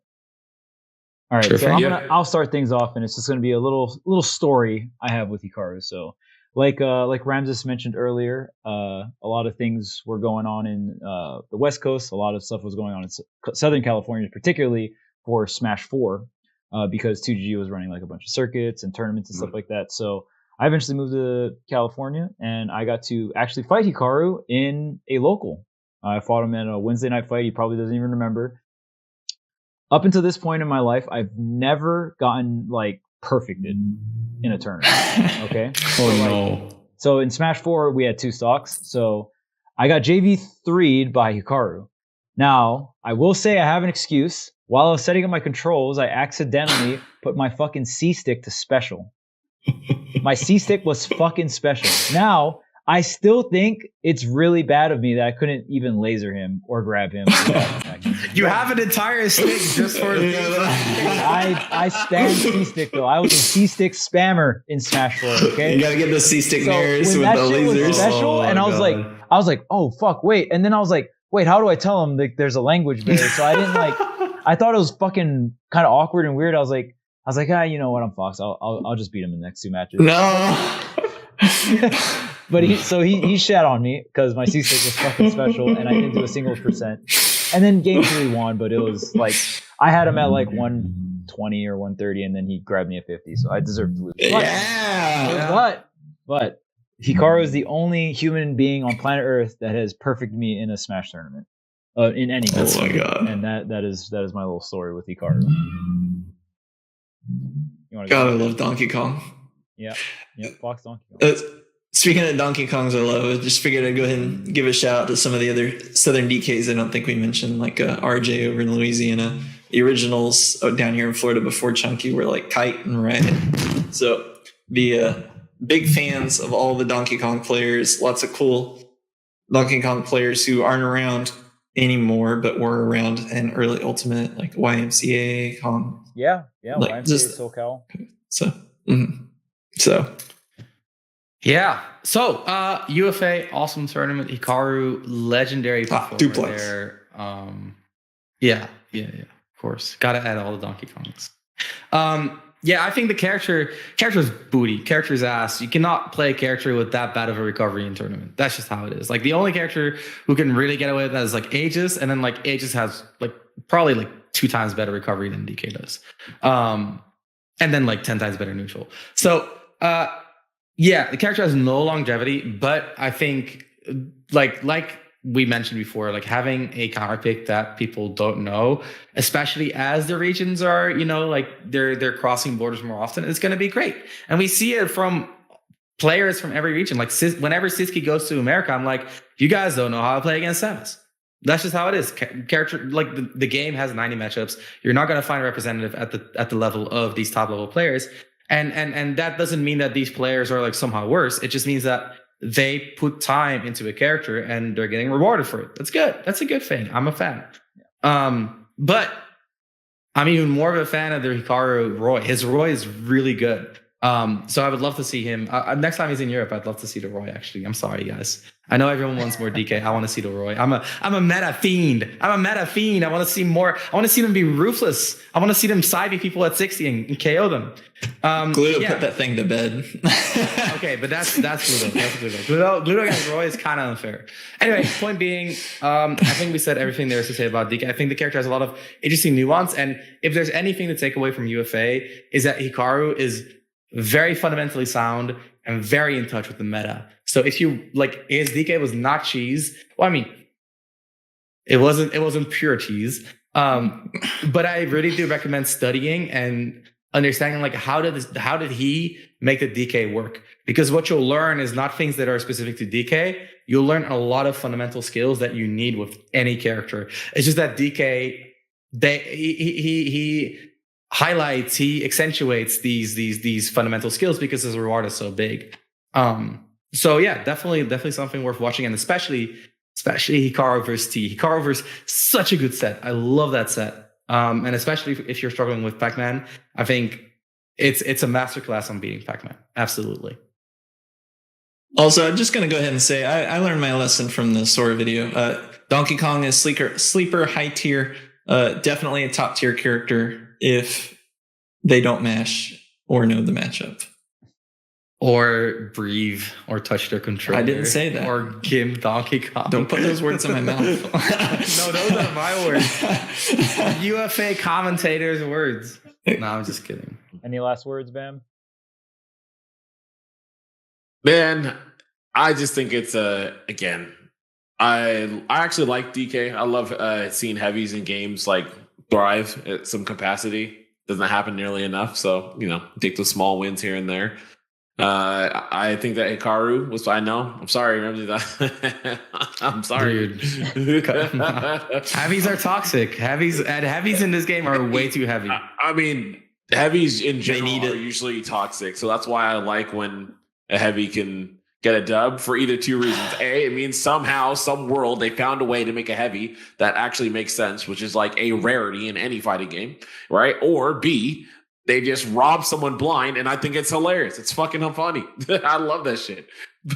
All right, so I'll start things off, and it's just gonna be a little story I have with Hikaru. So like Ramses mentioned earlier, a lot of things were going on in the West Coast. A lot of stuff was going on in Southern California, particularly for Smash 4, because 2GG was running like a bunch of circuits and tournaments and stuff like that. So I eventually moved to California, and I got to actually fight Hikaru in a local. I fought him in a Wednesday night fight. He probably doesn't even remember. Up until this point in my life, I've never gotten like perfected in a tournament. Okay. So in Smash 4, we had 2 stocks. So I got JV3'd by Hikaru. Now, I will say I have an excuse. While I was setting up my controls, I accidentally put my fucking C stick to special. My C stick was fucking special. Now, I still think it's really bad of me that I couldn't even laser him or grab him. You have an entire stick just for I spammed C-stick though. I was a C-stick spammer in Smash 4, okay? You gotta get the C-stick mirrors with the lasers. Was special, and I was like, oh fuck, wait. And then I was like, wait, how do I tell him that there's a language barrier? So I didn't I thought it was fucking kind of awkward and weird. I was like, you know what, I'm Fox. I'll just beat him in the next 2 matches. No. But he shat on me because my C-stick was fucking special and I didn't do a single percent. And then game 3 won, but it was like I had him at like 120 or 130, and then he grabbed me at 50, so I deserved to lose. But Hikaru is the only human being on planet Earth that has perfected me in a Smash tournament, in any. Oh my god! And that is my little story with Hikaru. God, I love Donkey Kong. Yeah, Fox Donkey Kong. Speaking of Donkey Kongs I love, I just figured I'd go ahead and give a shout out to some of the other Southern DKs I don't think we mentioned, like RJ over in Louisiana. The originals down here in Florida before Chunky were like Kite and Riot. So the big fans of all the Donkey Kong players, lots of cool Donkey Kong players who aren't around anymore, but were around in early Ultimate, like YMCA, Kong. Yeah, like YMCA, SoCal. So. Yeah. So UFA, awesome tournament. Hikaru, legendary performer there. Yeah. course. Gotta add all the Donkey Kongs. Yeah, I think the character's booty, character's ass. You cannot play a character with that bad of a recovery in tournament. That's just how it is. Like the only character who can really get away with that is like Aegis, and then like Aegis has like probably like 2 times better recovery than DK does. And then like 10 times better neutral. So yeah, the character has no longevity, but I think like we mentioned before, like having a counter pick that people don't know, especially as the regions are, you know, like they're crossing borders more often, it's going to be great. And we see it from players from every region. Like whenever Siski goes to America, I'm like, you guys don't know how to play against Samus. That's just how it is. Character, like the game has 90 matchups. You're not going to find a representative at the level of these top level players. And that doesn't mean that these players are like somehow worse. It just means that they put time into a character and they're getting rewarded for it. That's good. That's a good thing. I'm a fan. But I'm even more of a fan of the Hikaru Roy. His Roy is really good. So I would love to see him. Next time he's in Europe, I'd love to see the Roy, actually. I'm sorry, guys. I know everyone wants more DK. I want to see the Roy. I'm a meta fiend. I want to see more. I want to see them be ruthless. I want to see them side people at 60 and KO them. Gluto put that thing to bed. Okay, but that's Gluto. That's Gluto. Gluto against Roy is kind of unfair. Anyway, point being, I think we said everything there is to say about DK. I think the character has a lot of interesting nuance. And if there's anything to take away from UFA, is that Hikaru is very fundamentally sound and very in touch with the meta. So if you like, his DK was not cheese. Well, I mean, it wasn't pure cheese. But I really do recommend studying and understanding like how did he make the DK work? Because what you'll learn is not things that are specific to DK. You'll learn a lot of fundamental skills that you need with any character. It's just that DK, he highlights, he accentuates these fundamental skills because his reward is so big. So yeah, definitely something worth watching, and especially Hikaru versus T. Hikaru versus such a good set. I love that set. And especially if you're struggling with Pac-Man, I think it's a masterclass on beating Pac-Man. Absolutely. Also, I'm just going to go ahead and say I learned my lesson from the Sora video. Donkey Kong is sleeper, high tier, definitely a top tier character if they don't mash or know the matchup. Or breathe or touch their controller. I didn't say that. Or gimp Donkey Kong. Don't put those words in my mouth. No, those are my words. UFA commentators' words. No, I'm just kidding. Any last words, Bam? Man, I just think it's again. I actually like DK. I love seeing heavies in games like thrive at some capacity. Doesn't happen nearly enough, so take those small wins here and there. I think that Hikaru was. I know. I'm sorry, Ramses. I'm sorry. Dude. Heavies are toxic. Heavies in this game are way too heavy. I mean, heavies in general are usually toxic, so that's why I like when a heavy can get a dub for either two reasons. A, it means somehow, some world, they found a way to make a heavy that actually makes sense, which is like a rarity in any fighting game, right? Or B, they just rob someone blind, and I think it's hilarious. It's fucking funny. I love that shit.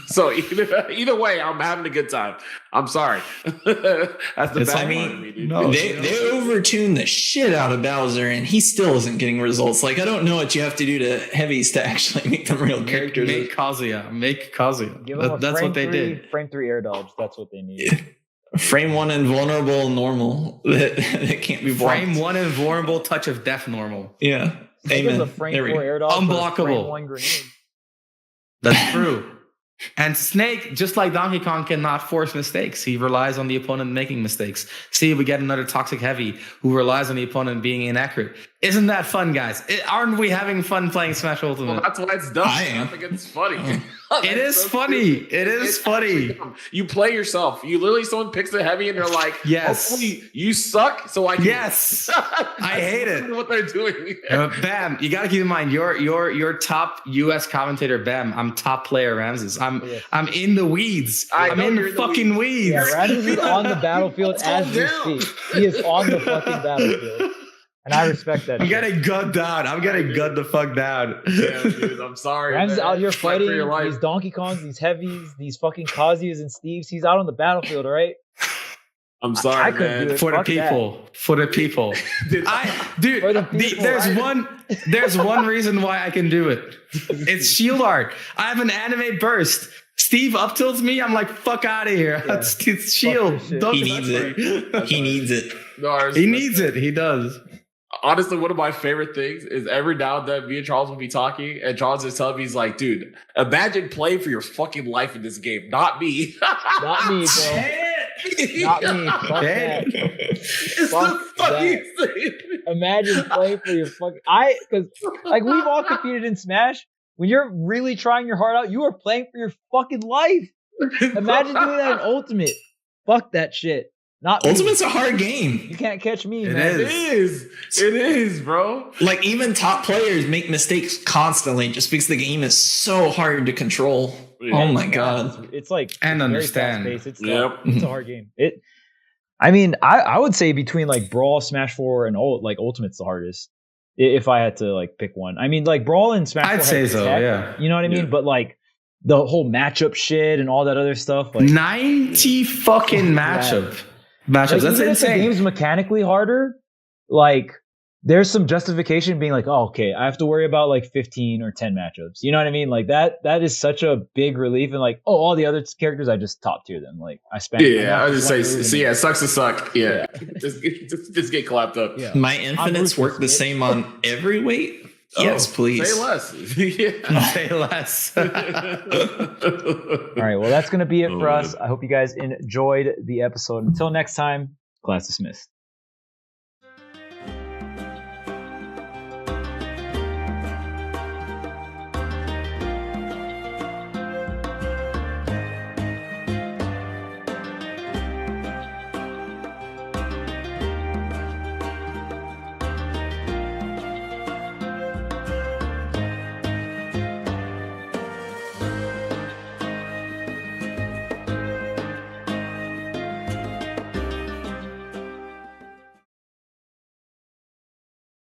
So either way, I'm having a good time. I'm sorry. That's the bad part of me, dude. No, they overtune the shit out of Bowser, and he still isn't getting results. Like, I don't know what you have to do to heavies to actually make them real characters. Make Kazuya. That's what they did. Frame 3 air dodge. That's what they need. Frame 1 invulnerable normal that can't be blocked. Frame 1 invulnerable touch of death normal. Yeah. Amen. A frame 4 air dodge. Unblockable. Frame 1 grenade. That's true. And Snake, just like Donkey Kong, cannot force mistakes. He relies on the opponent making mistakes. See, we get another toxic heavy who relies on the opponent being inaccurate. Isn't that fun, guys? Aren't we having fun playing Smash Ultimate? Well, that's why it's dumb. I think it's funny. It is so funny. It is funny. You play yourself. You literally, someone picks a heavy and they're like, yes, hopefully you suck, so I can. Yes. I hate it. What they're doing. Bam, you got to keep in mind, you're top US commentator, Bam. I'm top player, Ramses. I'm in the weeds. I'm in the fucking weeds. Yeah, Ramses is on the battlefield as we speak. He is on the fucking battlefield. And I respect that. I'm getting gunned down. I'm getting gunned the fuck down. Yeah, dude, I'm sorry. Ramses out here fighting these Donkey Kongs, these heavies, these fucking Kazuyas and Steves. He's out on the battlefield, right? I'm sorry, I couldn't man. do it. For the Fuck that. people. For the people. Dude, For the people, there's one reason why I can do it. It's shield art. I have an anime burst. Steve up tilts me. I'm like, fuck out of here. Yeah. It's shield. Fuck this shit. Don't He touch needs me. it. He needs it. No, He needs it. He does. Honestly, one of my favorite things is every now and then me and Charles will be talking, and Charles is telling me, he's like, dude, imagine playing for your fucking life in this game, not me. Not me, bro. Not me. Fuck that. It's Fuck the fucking thing. Imagine playing for your fucking. Because like we've all competed in Smash. When you're really trying your heart out, you are playing for your fucking life. Imagine doing that in Ultimate. Fuck that shit. Not me. Ultimate's a hard game. You can't catch me, It man. is. It is, bro. Like even top players make mistakes constantly just because the game is so hard to control. Yeah. Oh my god. It's like And it's very understand. fast-paced. It's Yep. tough. It's a hard game. I mean, I would say between like Brawl, Smash 4, and Ultimate's the hardest. If I had to like pick one. I mean, like Brawl and Smash 4 I'd has say so, tech, yeah. You know what I mean? Yeah. But like the whole matchup shit and all that other stuff. Like 90 fucking matchups. That's even if the insane. game's mechanically harder, like there's some justification being like, oh, okay, I have to worry about like 15 or 10 matchups. You know what I mean? Like that is such a big relief. And like, oh, all the other characters, I just top tier them. Like I spent. Yeah, I was just say, so yeah, it sucks to suck. Yeah, Yeah. just get clapped up. Yeah. My infinites work the same on every weight. Yes, please. Say less. Yeah. Say less. All right. Well, that's going to be it Oh, for us. man. I hope you guys enjoyed the episode. Until next time, class dismissed.